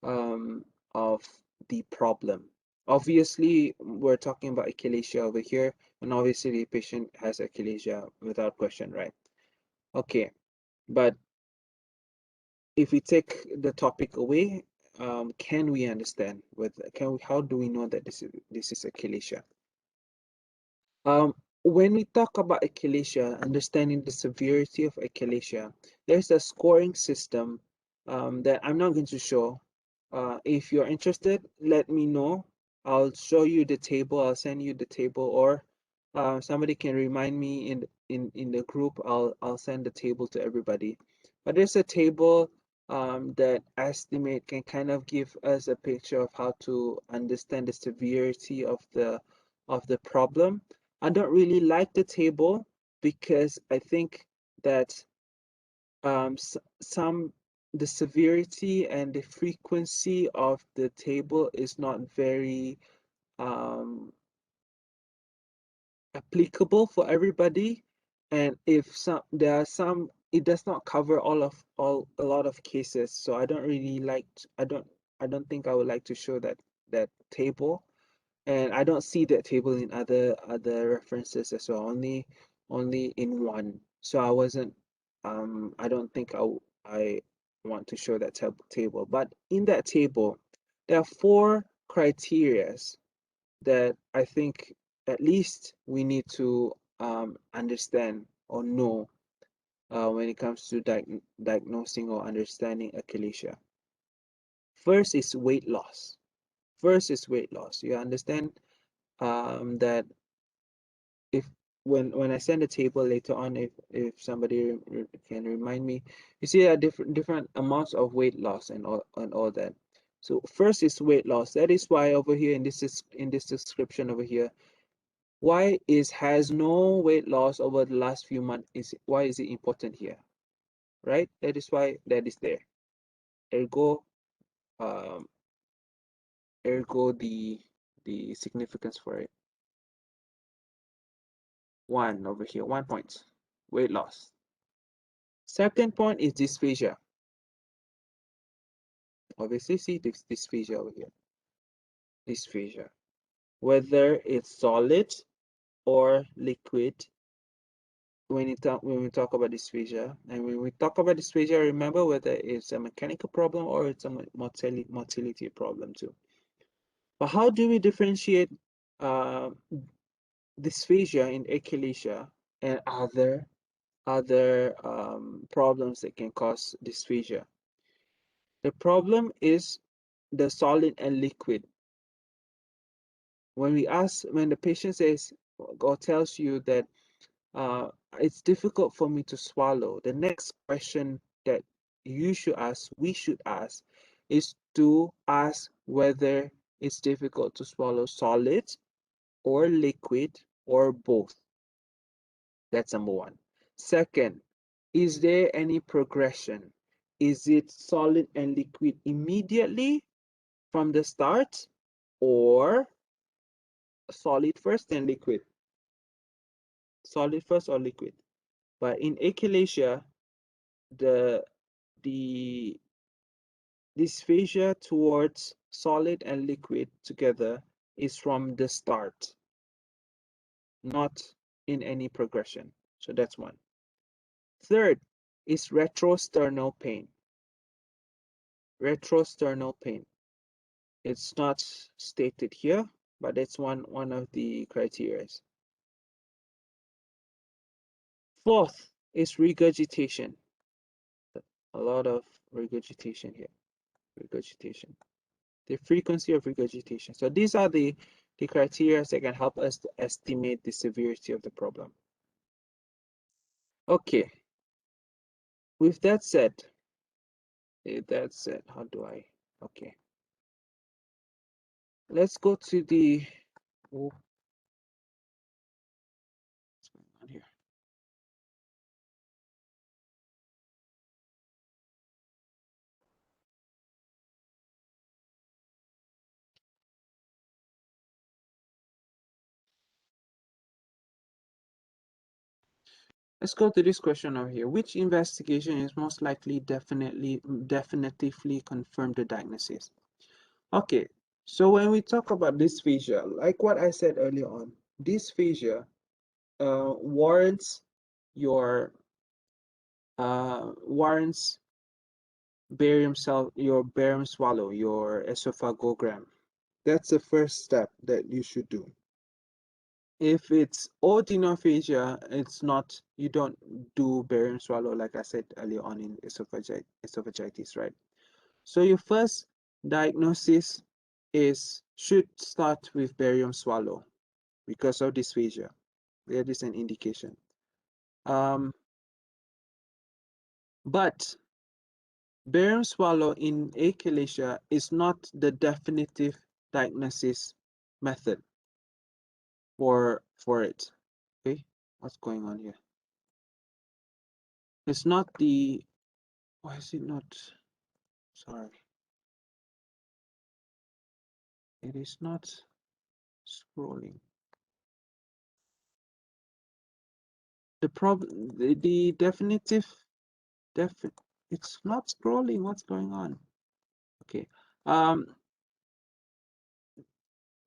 the problem. Obviously, we're talking about achalasia over here, and obviously the patient has achalasia without question, right? Okay, but if we take the topic away, can we understand how do we know that this is achalasia? When we talk about achalasia, understanding the severity of achalasia, there's a scoring system that I'm not going to show. If you're interested, let me know. I'll show you the table. I'll send you the table, or somebody can remind me in the group. I'll send the table to everybody. But there's a table that estimate can kind of give us a picture of how to understand the severity of the problem. I don't really like the table because I think that the severity and the frequency of the table is not very um, applicable for everybody, and if there are some, it does not cover a lot of cases. So I don't really like. I don't think I would like to show that table. And I don't see that table in other references as well, only in one. So I wasn't I don't think I want to show that table. But in that table, there are 4 criterias that I think at least we need to understand or know when it comes to diagnosing or understanding achalasia. First is weight loss. First is weight loss. You understand that if when I send a table later on, if somebody can remind me, you see there are different amounts of weight loss and all that. So first is weight loss. That is why over here in this description over here, why has no weight loss over the last few months, why is it important here, right? That is why that is there. Ergo, um, ergo the significance for it. 1 over here, 1 point, weight loss. Second point is dysphagia. Obviously, see this dysphagia over here. dysphagia, whether it's solid or liquid. When we talk about dysphagia, and when we talk about dysphagia, remember whether it's a mechanical problem or it's a motility problem too. But how do we differentiate uh, dysphagia in achalasia and other problems that can cause dysphagia? The problem is the solid and liquid. When the patient says or tells you that it's difficult for me to swallow, the next question that we should ask, is to ask whether it's difficult to swallow solid or liquid or both. That's number one. Second, is there any progression? Is it solid and liquid immediately from the start, or solid first and liquid? Solid first or liquid? But in achalasia, the the dysphagia towards solid and liquid together is from the start, not in any progression. So that's one. Third is retrosternal pain. Retrosternal pain. It's not stated here, but it's one of the criteria. Fourth is regurgitation. A lot of regurgitation here. Regurgitation. The frequency of regurgitation. So these are the criteria that can help us to estimate the severity of the problem. Okay. With that said, how do I? Okay. Let's go to the. Oh, what's going on here? Let's go to this question over here. Which investigation is most likely definitively confirm the diagnosis? Okay, so when we talk about dysphagia, like what I said earlier on, dysphagia warrants your your barium swallow, your esophagogram. That's the first step that you should do. If it's odynophagia, it's not, you don't do barium swallow like I said earlier on in esophagitis, right? So your first diagnosis should start with barium swallow because of dysphagia. That is an indication. But barium swallow in achalasia is not the definitive diagnosis method for it. Okay, what's going on here? It's not the, why is it not, sorry. It is not scrolling. The problem, the definitive, it's not scrolling. What's going on? Okay.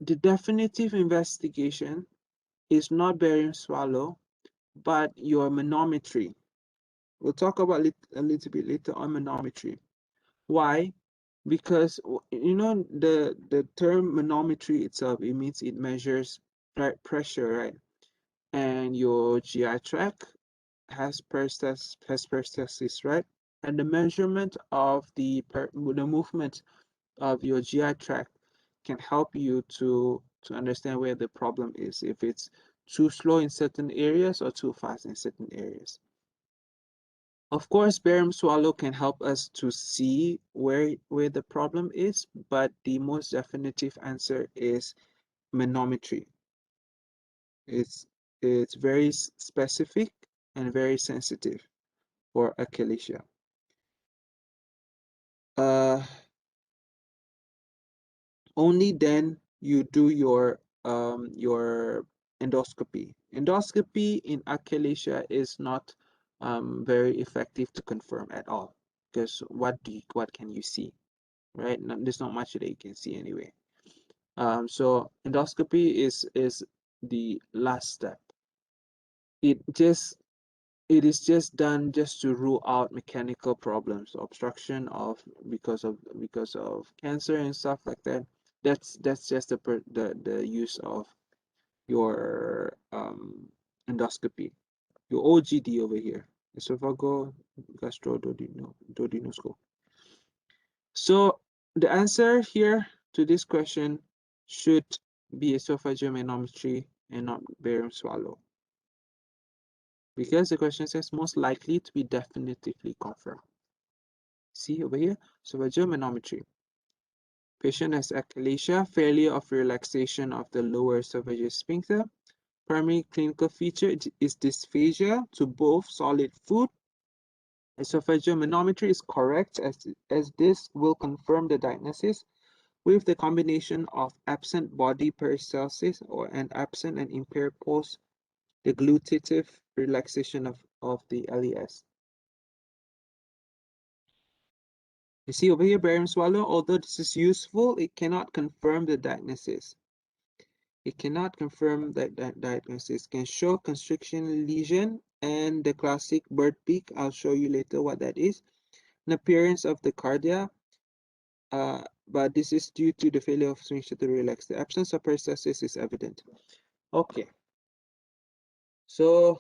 The definitive investigation is not barium swallow, but your manometry. We'll talk about it a little bit later on manometry. Why? Because you know the term manometry itself, it means it measures pressure, right? And your GI tract has peristalsis, right? And the measurement of the movement of your GI tract can help you to understand where the problem is, if it's too slow in certain areas or too fast in certain areas. Of course, barium swallow can help us to see where the problem is, but the most definitive answer is manometry. It's very specific and very sensitive for achalasia. Only then you do your endoscopy. Endoscopy in achalasia is not very effective to confirm at all, because what can you see, right? There's not much that you can see anyway. So endoscopy is the last step. It is just done just to rule out mechanical problems, obstruction of because of cancer and stuff like that. That's just the use of your endoscopy, your OGD over here, esophageal gastroduodenoscope. So the answer here to this question should be esophageal manometry and not barium swallow, because the question says most likely to be definitively confirmed. See over here, esophageal manometry. Patient has achalasia, failure of relaxation of the lower esophageal sphincter. Primary clinical feature is dysphagia to both solid food. Esophageal manometry is correct as this will confirm the diagnosis with the combination of absent body peristalsis and absent and impaired post-deglutitive relaxation of the LES. You see over here, barium swallow, although this is useful, it cannot confirm the diagnosis. It cannot confirm that diagnosis. Can show constriction lesion and the classic bird beak. I'll show you later what that is. An appearance of the cardia, but this is due to the failure of sphincter to relax. The absence of peristalsis is evident. Okay. So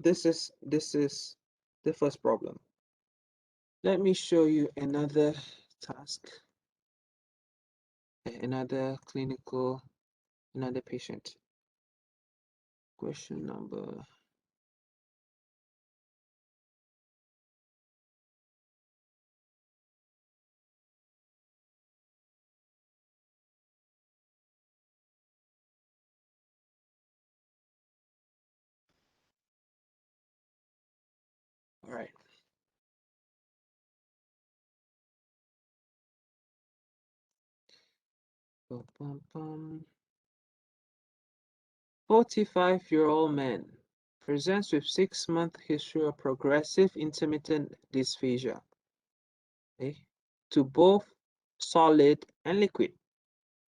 this is the first problem. Let me show you another task, another patient. Question number. All right. 45-year-old man presents with 6-month history of progressive intermittent dysphagia, okay, to both solid and liquid.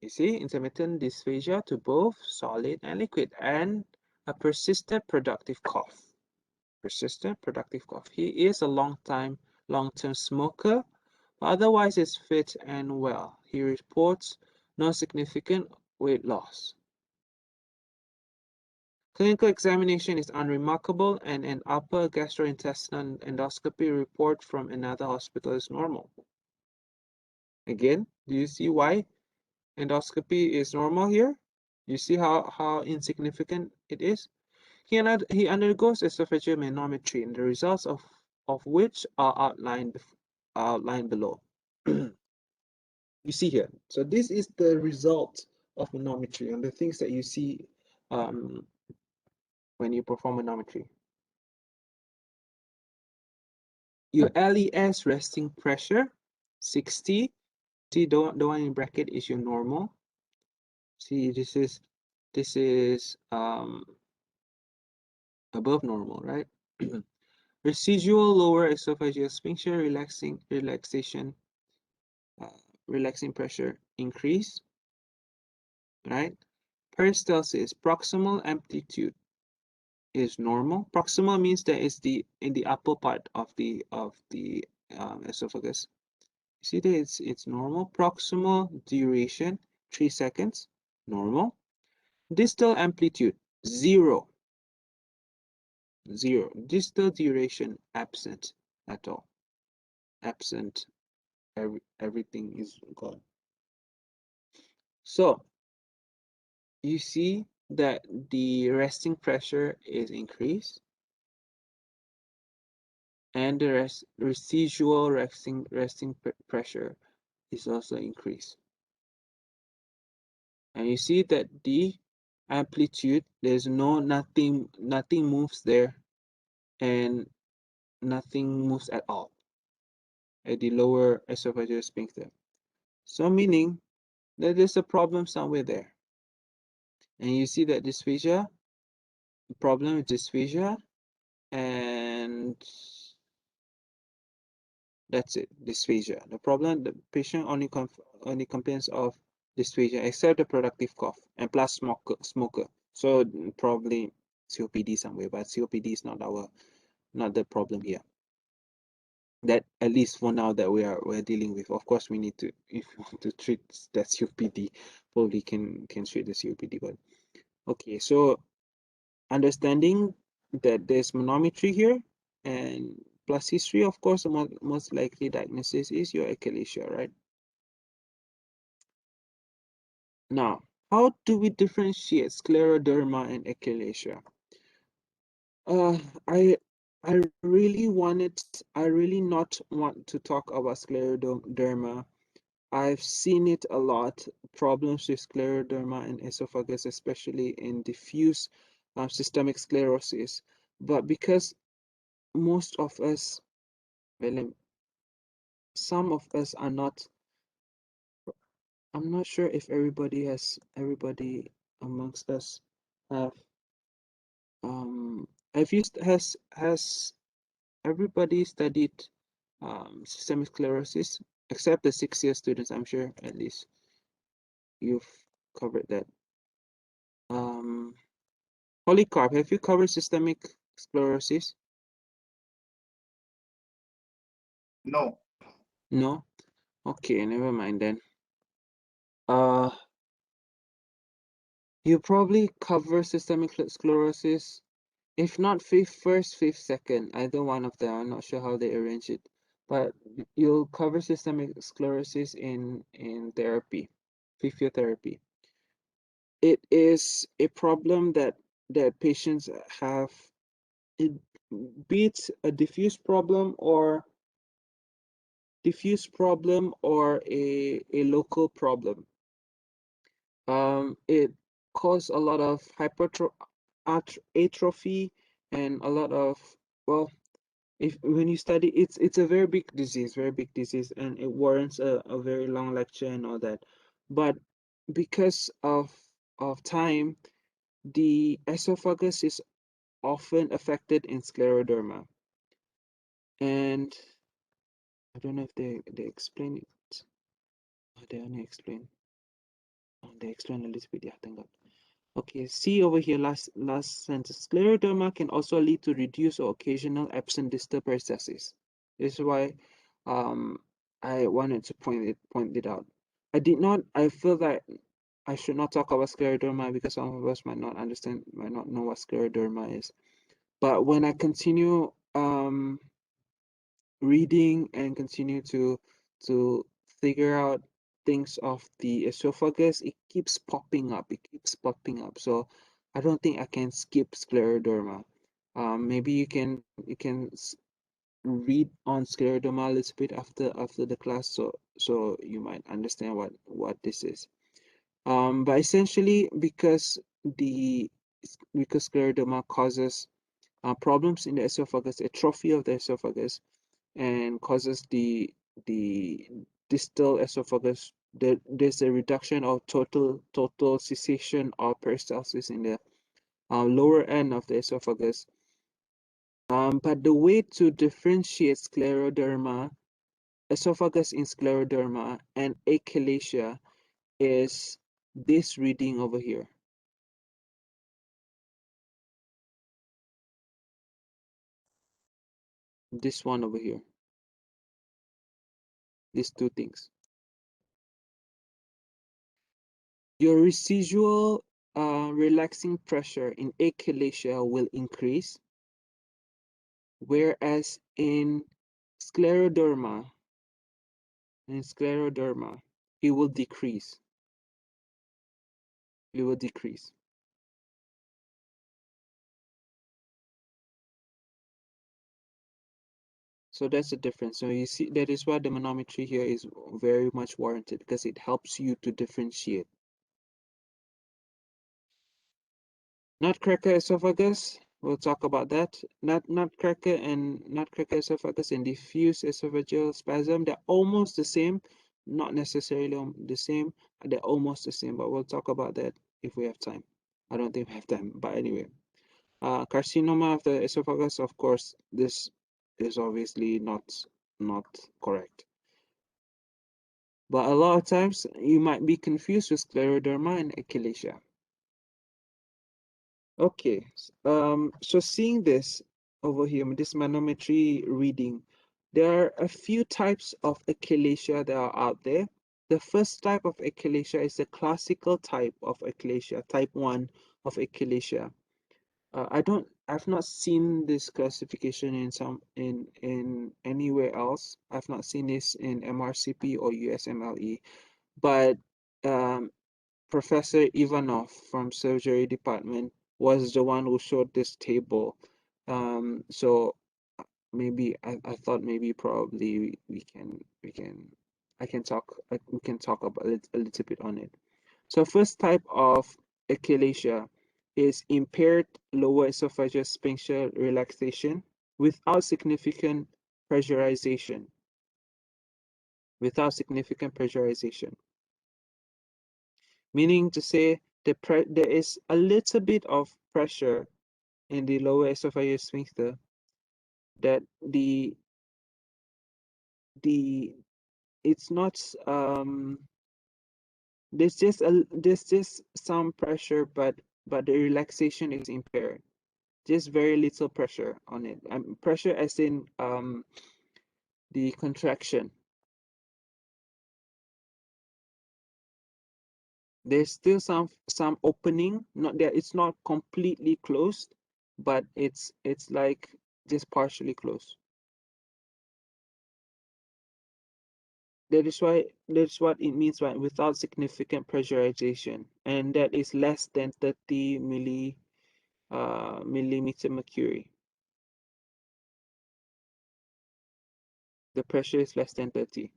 You see, intermittent dysphagia to both solid and liquid, and a persistent productive cough. Persistent productive cough. He is a long-term smoker, but otherwise is fit and well. He reports no significant weight loss. Clinical examination is unremarkable, and an upper gastrointestinal endoscopy report from another hospital is normal. Again, do you see why endoscopy is normal here? You see how insignificant it is? He undergoes esophageal manometry, and the results of which are outlined below. You see here. So this is the result of manometry and the things that you see when you perform manometry. Your LES resting pressure, 60. See, the one in bracket is your normal. See, this is above normal, right? Residual lower esophageal sphincter relaxing pressure increase, right? Peristalsis, proximal amplitude is normal. Proximal means that it's in the upper part of the esophagus. See that it's normal. Proximal duration 3 seconds, normal. Distal amplitude 0. Distal duration absent at all. Absent. Everything is gone. So you see that the resting pressure is increased, and the residual resting pressure is also increased. And you see that the amplitude, there's nothing moves there, and nothing moves at all at the lower esophageal sphincter. So meaning that there's a problem somewhere there. And you see that dysphagia, the problem with dysphagia, and that's it, dysphagia. The problem, the patient only complains of dysphagia, except the productive cough and plus smoker. So probably COPD somewhere, but COPD is not the problem here. That at least for now that we're dealing with. Of course, we need to, if you want to treat that COPD, probably can treat the COPD. But okay, so understanding that there's manometry here and plus history, of course, the most likely diagnosis is your achalasia, right? Now, how do we differentiate scleroderma and achalasia? Uh, I I really not want to talk about scleroderma. I've seen it a lot, problems with scleroderma and esophagus, especially in diffuse systemic sclerosis. But because most of us, well, some of us are not, I'm not sure if everybody amongst us have, have used, has everybody studied systemic sclerosis, except the 6-year students. I'm sure at least you've covered that. Polycarp, have you covered systemic sclerosis? No. No? Okay, never mind then. Uh, you probably cover systemic sclerosis, if not first, fifth, second, either one of them. I'm not sure how they arrange it, but you'll cover systemic sclerosis in therapy, physiotherapy. It is a problem that patients have, it, be it a diffuse problem or a local problem. It causes a lot of atrophy and a lot of, well, if when you study, it's a very big disease, and it warrants a very long lecture and all that. But because of time, the esophagus is often affected in scleroderma, and I don't know if they explain it. Oh, they only explain. Oh, they explain a little bit. Yeah, thank God. Okay, see over here, last sentence. Scleroderma can also lead to reduced or occasional absent distal peristasis. This is why I wanted to point it out. I feel that I should not talk about scleroderma because some of us might not know what scleroderma is. But when I continue reading and continue to figure out things of the esophagus, it keeps popping up. So I don't think I can skip scleroderma. Maybe you can read on scleroderma a little bit after the class, so you might understand what this is. But essentially, because scleroderma causes problems in the esophagus, atrophy of the esophagus, and causes the distal esophagus. There's a reduction of total cessation of peristalsis in the lower end of the esophagus. But the way to differentiate esophagus in scleroderma and achalasia is this reading over here. This one over here. These two things. Your residual relaxing pressure in achalasia will increase, whereas in scleroderma, it will decrease. It will decrease. So that's the difference. So you see, that is why the manometry here is very much warranted, because it helps you to differentiate. Nutcracker esophagus, we'll talk about that. Nutcracker esophagus and diffuse esophageal spasm, they're almost the same, not necessarily the same, they're almost the same, but we'll talk about that if we have time. I don't think we have time, but anyway. Carcinoma of the esophagus, of course, this is obviously not correct. But a lot of times you might be confused with scleroderma and achalasia. Okay, so seeing this over here, this manometry reading, there are a few types of achalasia that are out there. The first type of achalasia is the classical type of achalasia, type 1 of achalasia. I've not seen this classification in anywhere else. I've not seen this in MRCP or USMLE, but um, Professor Ivanov from surgery department was the one who showed this table. So maybe I thought maybe probably we can talk about a little bit on it. So first type of achalasia is impaired lower esophageal sphincter relaxation without significant pressurization. Without significant pressurization. Meaning to say there is a little bit of pressure in the lower esophageal sphincter that the it's not there's just some pressure, but the relaxation is impaired. Just very little pressure on it. Pressure as in the contraction. There's still some opening, not there. It's not completely closed, but it's like just partially closed. That's what it means by without significant pressurization, and that is less than 30 millimeter mercury. The pressure is less than 30.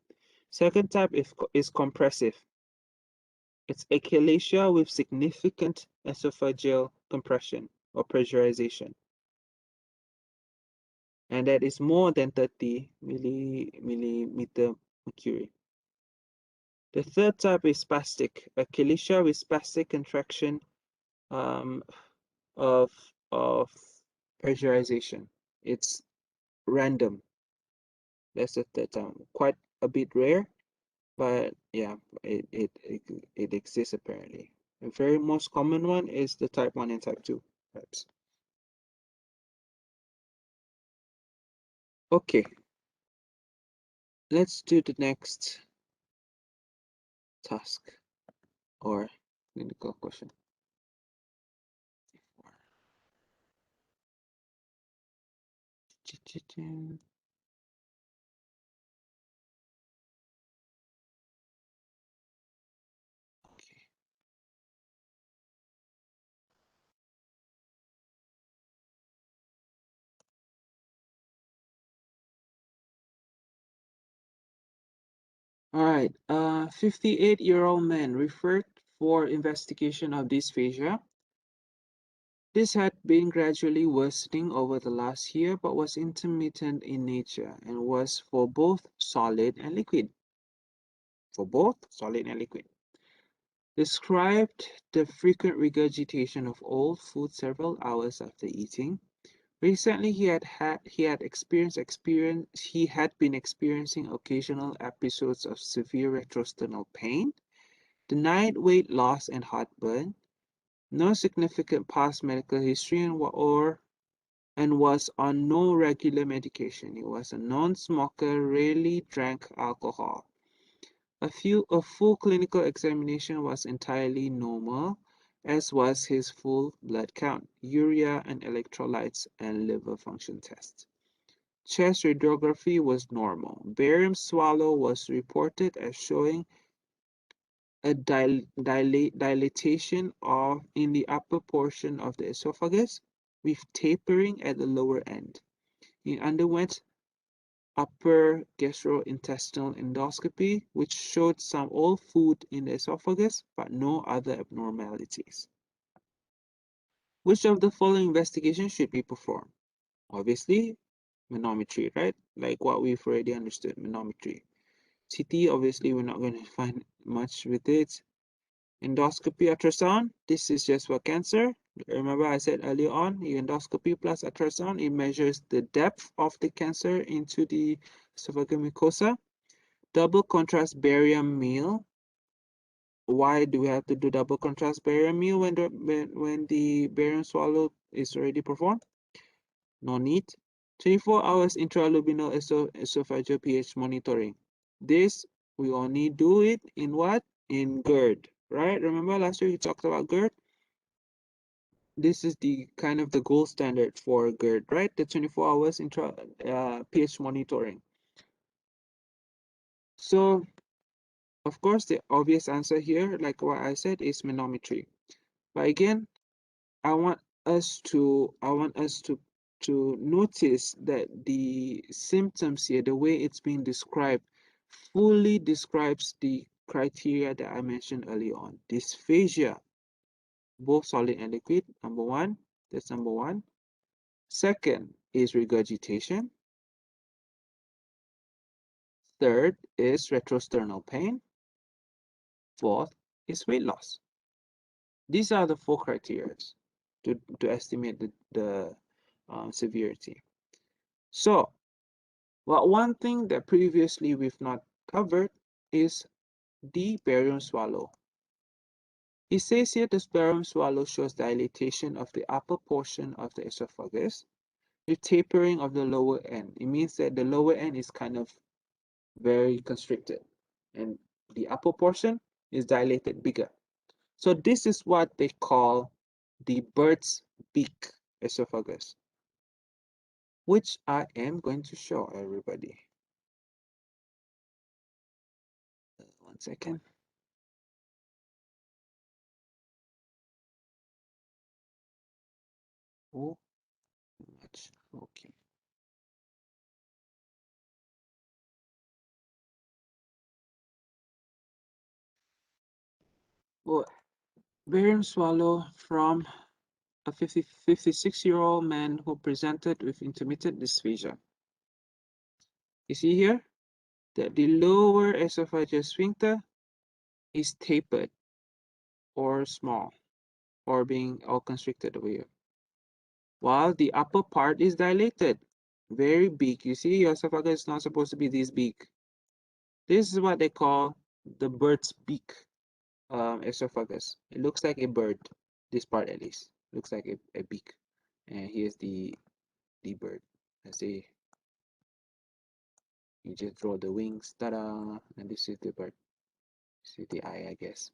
Second type is compressive. It's achalasia with significant esophageal compression or pressurization, and that is more than 30 millimeter mercury. The third type is spastic. Achalasia with spastic contraction um, of pressurization. It's random. That's the third type. Quite a bit rare, but yeah, it exists apparently. The very most common one is the type 1 and type 2 types. Okay, let's do the next task or clinical question. Okay. All right, 58-year-old man referred for investigation of dysphagia. This had been gradually worsening over the last year, but was intermittent in nature and was for both solid and liquid. For both solid and liquid. Described the frequent regurgitation of old food several hours after eating. Recently, he had been experiencing occasional episodes of severe retrosternal pain, denied weight loss and heartburn, no significant past medical history, and was on no regular medication. He was a non-smoker, rarely drank alcohol. A full clinical examination was entirely normal, as was his full blood count, urea and electrolytes, and liver function tests. Chest radiography was normal. Barium swallow was reported as showing a dilatation in the upper portion of the esophagus with tapering at the lower end. He underwent upper gastrointestinal endoscopy, which showed some old food in the esophagus, but no other abnormalities. Which of the following investigations should be performed? Obviously, manometry, right? Like what we've already understood, manometry. CT, obviously, we're not going to find much with it. Endoscopy, ultrasound, this is just for cancer. Remember I said earlier on, endoscopy plus ultrasound, it measures the depth of the cancer into the esophageal mucosa. Double contrast barium meal. Why do we have to do double contrast barium meal when the barium swallow is already performed? No need. 24 hours intraluminal esophageal pH monitoring. This we only do it in what? In GERD, right? Remember last year we talked about GERD? This is the kind of the gold standard for GERD, right? The 24 hours pH monitoring. So, of course, the obvious answer here, like what I said, is manometry. But again, I want us to notice that the symptoms here, the way it's being described, fully describes the criteria that I mentioned earlier on. Dysphagia, both solid and liquid, number one. That's number one. Second is regurgitation. Third is retrosternal pain. Fourth is weight loss. These are the four criteria to estimate the severity. So, well, one thing that previously we've not covered is the barium swallow. It says here the barium swallow shows dilatation of the upper portion of the esophagus with tapering of the lower end. It means that the lower end is kind of very constricted and the upper portion is dilated bigger. So this is what they call the bird's beak esophagus, which I am going to show everybody. One second. Oh, too much. Okay. Well, barium swallow from a 56-year-old man who presented with intermittent dysphagia. You see here that the lower esophageal sphincter is tapered or small or being all constricted over here, while the upper part is dilated, very big. You see, your esophagus is not supposed to be this big. This is what they call the bird's beak esophagus. It looks like a bird. This part at least looks like a beak. And here's the bird. Let's say you just draw the wings, ta-da, and this is the bird. This is the eye, I guess.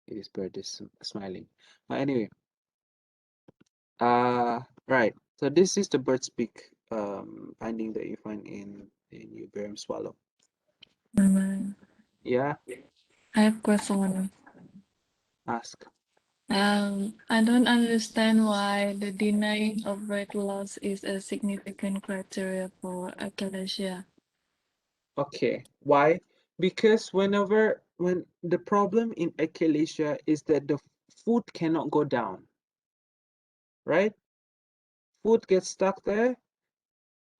This bird is smiling. But anyway, right. So this is the bird's beak finding that you find in your barium swallow. Yeah, I have question. ask. I don't understand why the denying of weight loss is a significant criteria for achalasia. Okay, why? Because when the problem in achalasia is that the food cannot go down, right? Food gets stuck there,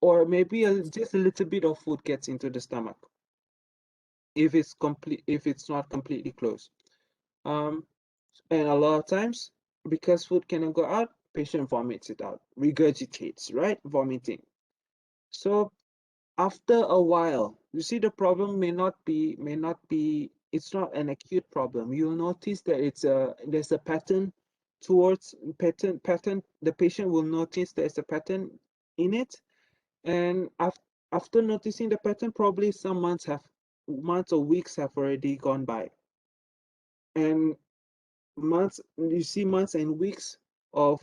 or maybe just a little bit of food gets into the stomach if it's not completely closed. Um, and a lot of times, because food cannot go out, patient vomits it out, regurgitates, right? Vomiting. So after a while, you see the problem may not be it's not an acute problem. You'll notice that there's a pattern towards pattern. The patient will notice there's a pattern in it, and after noticing the pattern, probably some months or weeks have already gone by, and months and weeks of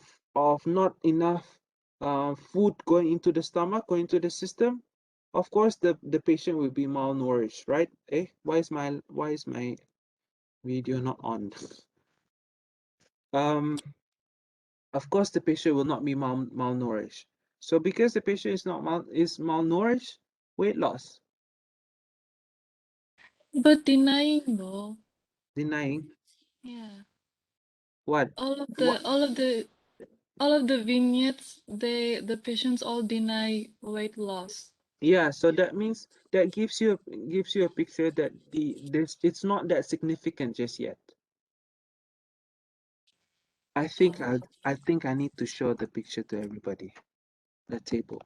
not enough food going into the stomach, going into the system. Of course, the patient will be malnourished, right? Why is my video not on? Of course, the patient will not be malnourished. So because the patient is malnourished, weight loss, But denying though, denying yeah, what all of what the all of the all of the vignettes, the patients all deny weight loss. Yeah, so that means that gives you a picture that it's not that significant just yet. Oh, I think I need to show the picture to everybody. The table.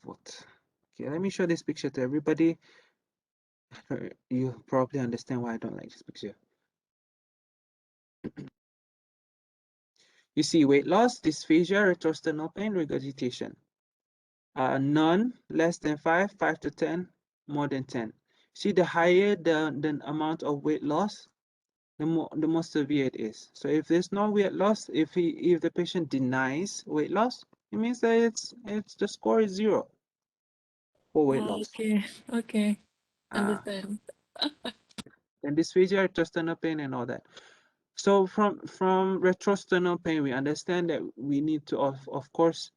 What? Okay, let me show this picture to everybody. You probably understand why I don't like this picture. You see weight loss, dysphagia, retrosternal pain, regurgitation. None, less than 5, 5 to 10, more than 10. See, the higher the amount of weight loss, the more severe it is. So if there's no weight loss, if the patient denies weight loss, it means that it's the score is 0 for weight loss. Okay, okay, Uh, understand. and dysphagia, retrosternal pain, and all that. So from retrosternal pain, we understand that we need to of course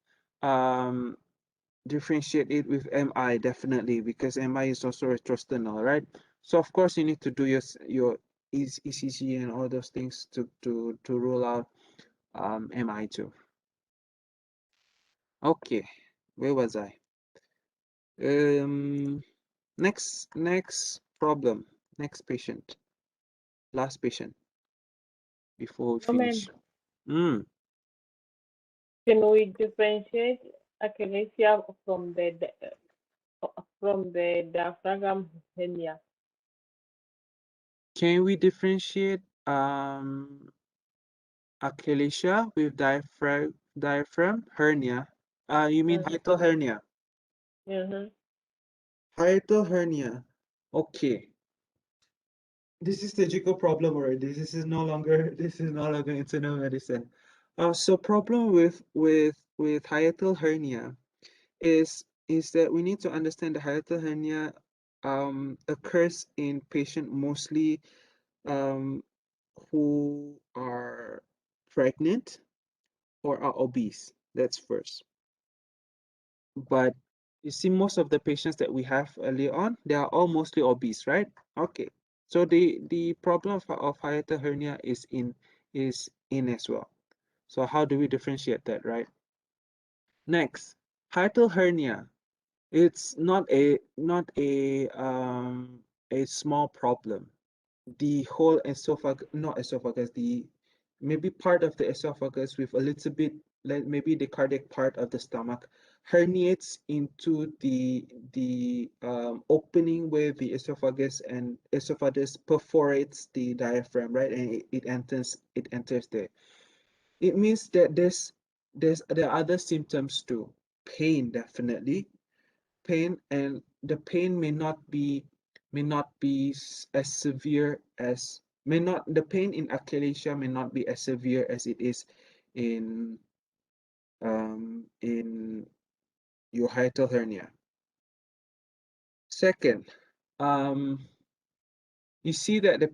differentiate it with MI definitely, because MI is also retrosternal, right? So of course you need to do your ECG and all those things to rule out MI too. Okay, where was I? Next problem, next patient, last patient before we finish. Can we differentiate achalasia from the diaphragm hernia? Can we differentiate achalasia with diaphragm hernia? You mean hiatal hernia? Mm-hmm. Hiatal hernia. Okay. This is surgical problem already. This is no longer internal medicine. So problem with hiatal hernia is that we need to understand the hiatal hernia occurs in patient mostly who are pregnant or are obese. That's first. But you see, most of the patients that we have earlier on, they are all mostly obese, right? Okay. So the problem of hiatal hernia is in as well. So how do we differentiate that, right? Next, hiatal hernia. It's not a small problem. The whole esophagus, not esophagus, the maybe part of the esophagus with a little bit, like maybe the cardiac part of the stomach, herniates into the opening where the esophagus and esophagus perforates the diaphragm, right? And it enters there. It means that there are other symptoms too. Pain, definitely pain, and the pain may not be as severe as may not the pain in achalasia may not be as severe as it is in in your hiatal hernia. Second, you see that the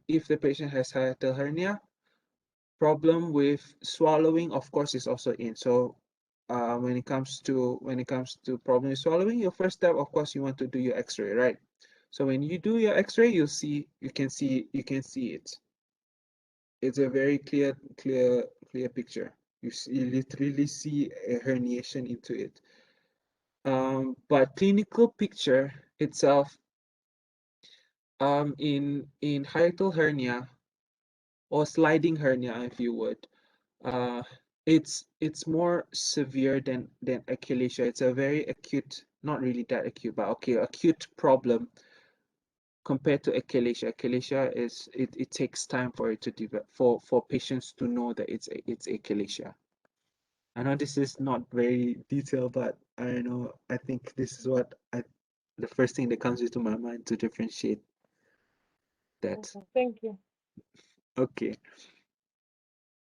if the patient has hiatal hernia, problem with swallowing, of course, is also in. So when it comes to problem with swallowing, your first step, of course, you want to do your x-ray, right? So when you do your x-ray, you can see it. It's a very clear picture. You literally see a herniation into it. But clinical picture itself, in hiatal hernia or sliding hernia, if you would, uh, it's more severe than achalasia. It's a very acute, not really that acute, but okay, acute problem compared to achalasia. Achalasia it takes time for it to develop, for patients to know that it's achalasia. I know this is not very detailed, but I think this is the first thing that comes into my mind to differentiate that. Thank you. Okay.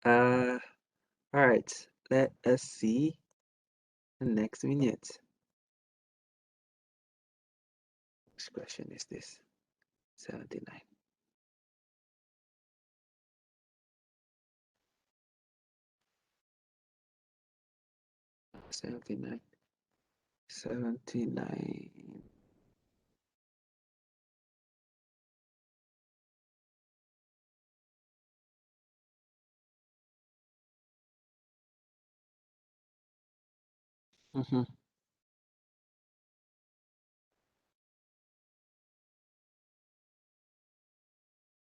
All right. Let us see the next vignette. Which question is this? 79. 79. 79. Mhm.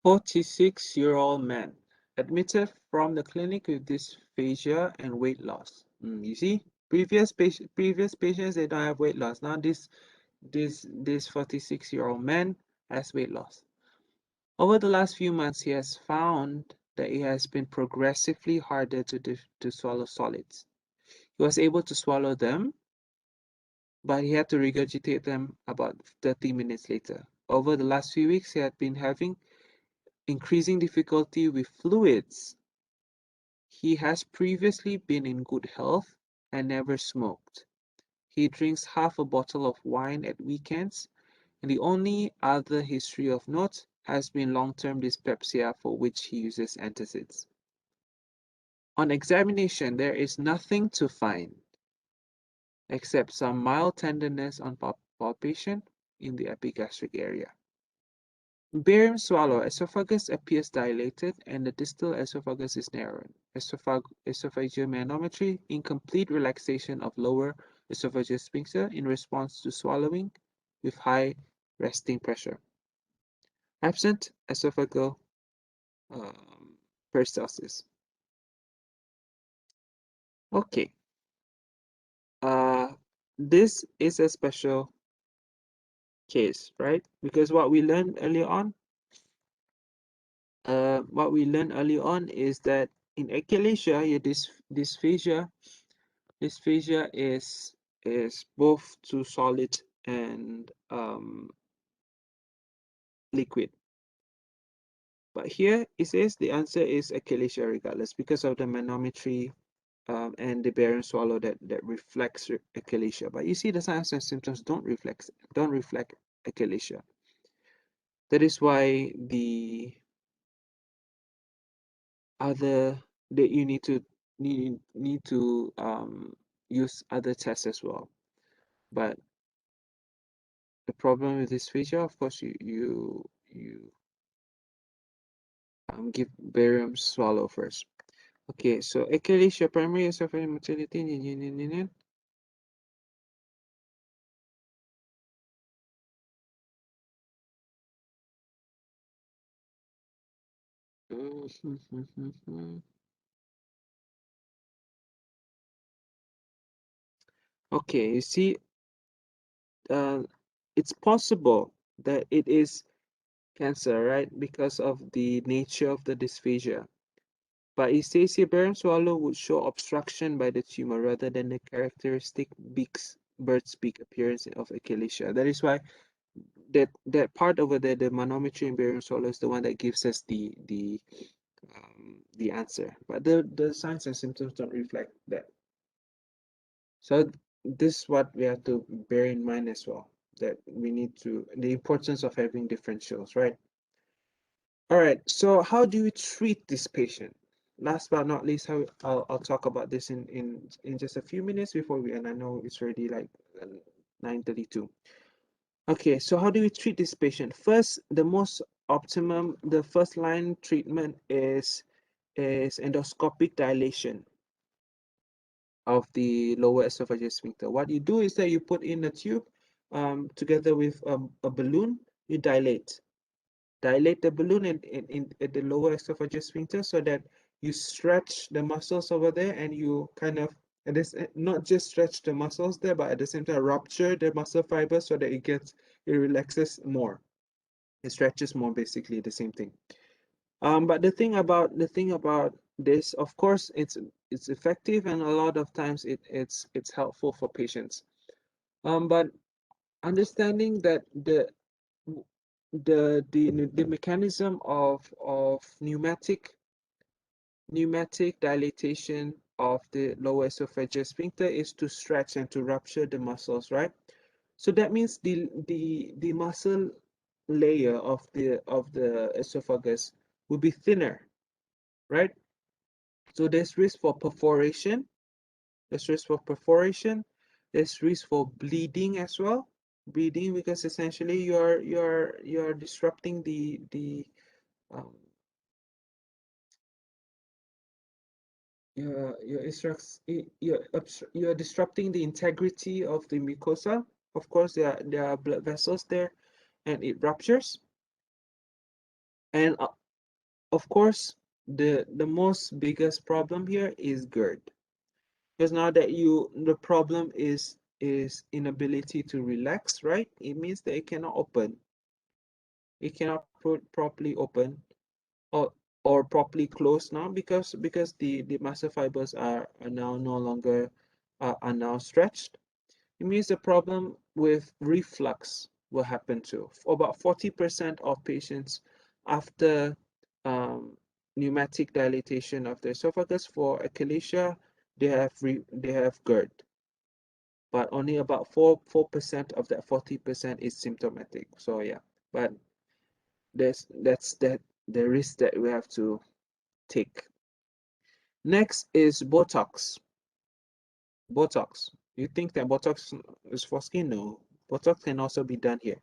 46-year-old man admitted from the clinic with dysphagia and weight loss. You see, Previous patients, they don't have weight loss. Now this 46-year-old man has weight loss. Over the last few months, he has found that it has been progressively harder to swallow solids. He was able to swallow them, but he had to regurgitate them about 30 minutes later. Over the last few weeks, he had been having increasing difficulty with fluids. He has previously been in good health and never smoked. He drinks half a bottle of wine at weekends, and the only other history of note has been long-term dyspepsia for which he uses antacids. On examination, there is nothing to find except some mild tenderness on palpation in the epigastric area. Barium swallow, esophagus appears dilated and the distal esophagus is narrowed. Esophageal manometry, incomplete relaxation of lower esophageal sphincter in response to swallowing with high resting pressure. Absent esophageal peristalsis. Okay. This is a special case, right? Because what we learned earlier on, is that in achalasia, your dysphagia is both to solid and liquid. But here it says the answer is achalasia regardless because of the manometry and the barium swallow that reflects achalasia. But you see the signs and symptoms don't reflect achalasia. That is why the other that you need to use other tests as well. But the problem with dysphagia, of course, you give barium swallow first. Okay, so achalasia, primary esophageal motility. Okay, you see, it's possible that it is cancer, right? Because of the nature of the dysphagia. But it says here, barium swallow would show obstruction by the tumor rather than the characteristic bird's beak appearance of achalasia. That is why that part over there, the manometry in barium swallow, is the one that gives us the answer. But the signs and symptoms don't reflect that. So this is what we have to bear in mind as well, that we need to, the importance of having differentials, right? All right, so how do we treat this patient? Last but not least, I'll talk about this in just a few minutes before we end. I know it's already like 9:32. Okay, so how do we treat this patient? First, the first line treatment is endoscopic dilation of the lower esophageal sphincter. What you do is that you put in a tube together with a balloon, you dilate the balloon in at the lower esophageal sphincter so that you stretch the muscles over there and you kind of, and this not just stretch the muscles there, but at the same time rupture the muscle fiber so that it relaxes more. It stretches more, basically the same thing. But the thing about this, of course, it's effective and a lot of times it's helpful for patients. But understanding that the mechanism of pneumatic dilatation of the lower esophageal sphincter is to stretch and to rupture the muscles, right? So that means the muscle layer of the esophagus will be thinner, right? So there's risk for perforation. There's risk for perforation. There's risk for bleeding as well. Bleeding because essentially you're disrupting um, you're disrupting the integrity of the mucosa. Of course, there are blood vessels there, and it ruptures. And of course, the most biggest problem here is GERD. Because now that the problem is inability to relax, right? It means that it cannot open. It cannot properly open or properly close now because the muscle fibers are now no longer are now stretched. It means the problem with reflux will happen too. For about 40% of patients after pneumatic dilatation of the esophagus for achalasia, they have GERD, but only about 4% of that 40% is symptomatic. So yeah, but that's the risk that we have to take. Next is Botox. Botox. You think that Botox is for skin? No. Botox can also be done here.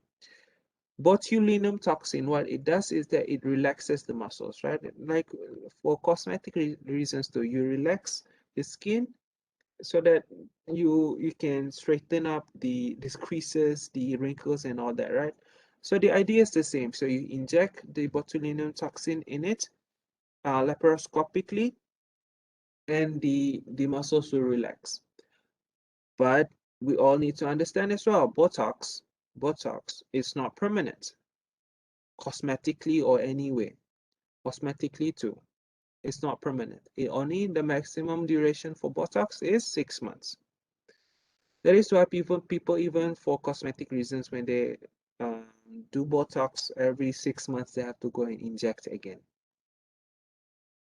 Botulinum toxin, what it does is that it relaxes the muscles, right? Like for cosmetic reasons too, you relax the skin so that you can straighten up these creases, the wrinkles and all that, right? So the idea is the same. So you inject the botulinum toxin in it laparoscopically, and the muscles will relax. But we all need to understand as well, Botox is not permanent, cosmetically or any way. Cosmetically too, it's not permanent. It only the maximum duration for Botox is 6 months. That is why people even for cosmetic reasons, when they do Botox every 6 months, they have to go and inject again.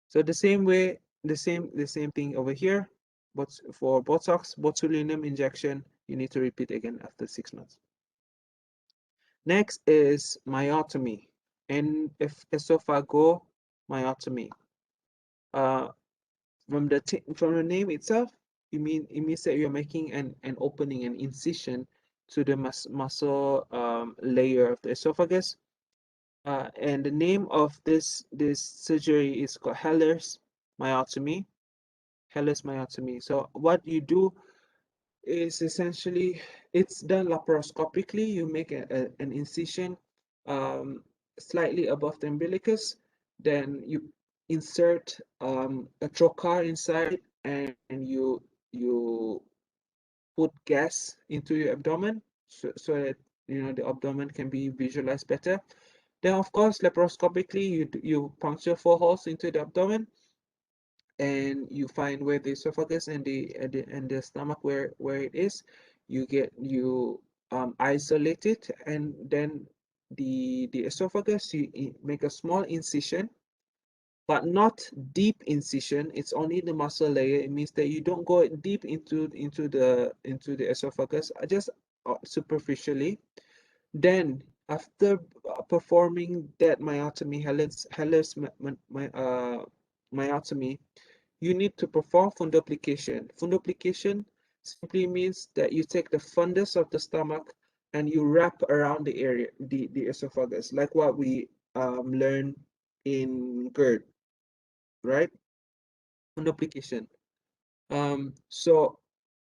So the same way, the same thing over here, but for Botox, botulinum injection, you need to repeat again after 6 months. Next is myotomy and esophagomyotomy. From the name itself, it means that you're making an opening, an incision to the muscle layer of the esophagus. And the name of this surgery is called Heller's myotomy. Heller's myotomy. So what you do is essentially it's done laparoscopically. You make an incision slightly above the umbilicus, then you insert a trocar inside, and you put gas into your abdomen so that the abdomen can be visualized better. Then of course laparoscopically you puncture 4 holes into the abdomen, and you find where the esophagus and the stomach where it is. You isolate it, and then the esophagus, you make a small incision, but not deep incision. It's only the muscle layer. It means that you don't go deep into the esophagus, just superficially. Then after performing that myotomy, Heller's myotomy, you need to perform fundoplication. Fundoplication simply means that you take the fundus of the stomach and you wrap around the area, the esophagus, like what we learn in GERD, right? Fundoplication. So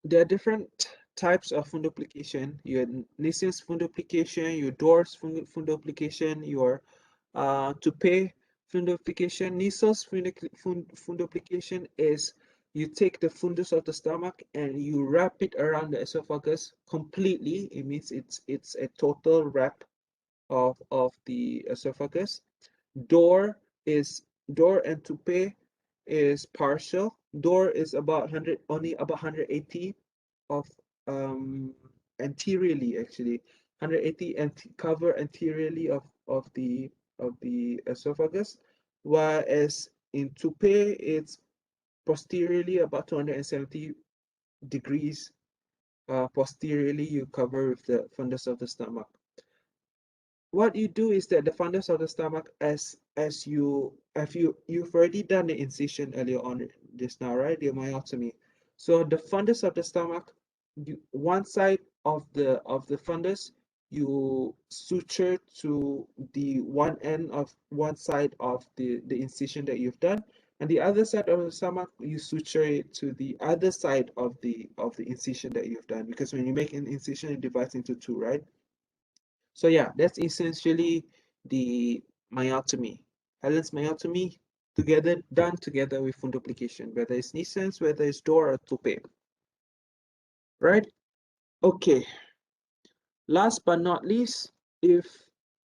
there are different types of fundoplication. Your Nissen's fundoplication, your Dohr's fundoplication, your toupee fundoplication. Nissen's fundoplication is you take the fundus of the stomach and you wrap it around the esophagus completely. It means it's a total wrap of the esophagus. Dohr is Dohr and toupee is partial. Dohr is about 100, only about 180 of anteriorly, actually 180 and cover anteriorly of the esophagus, whereas in toupee it's posteriorly about 270 degrees posteriorly you cover with the fundus of the stomach. What you do is that the fundus of the stomach, as you've already done the incision earlier on just now, right? The myotomy. So the fundus of the stomach, one side of the fundus, you suture to the one end of one side of the incision that you've done, and the other side of the stomach, you suture it to the other side of the incision that you've done, because when you make an incision, it divides into two, right? So yeah, that's essentially the myotomy. Helen's myotomy, done together with fundoplication, whether it's Nissan's, whether it's Door or Tupe. Right? Okay. Last but not least, if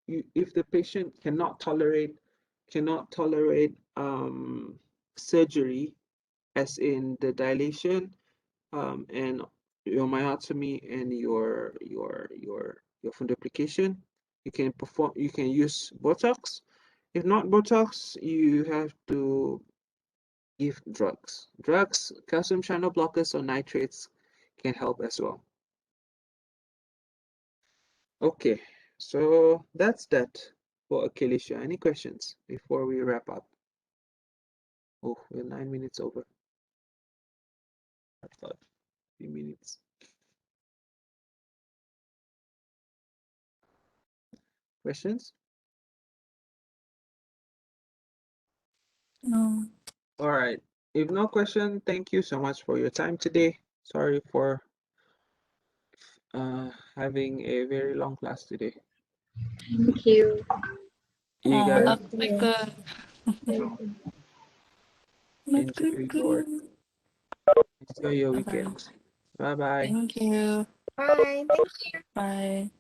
the patient cannot tolerate surgery, as in the dilation and your myotomy and your fundoplication, you can use Botox. If not Botox, you have to give drugs. Calcium channel blockers or nitrates can help as well. Okay, so that's that for Achalasia. Any questions before we wrap up? Oh, we're 9 minutes over. I thought 3 minutes. Questions? No. All right. If no question, thank you so much for your time today. Sorry for having a very long class today. Thank you. You Oh, guys not like good. Not enjoy good. your Bye-bye. weekend. Bye bye. Thank you. Bye. Thank you. Bye.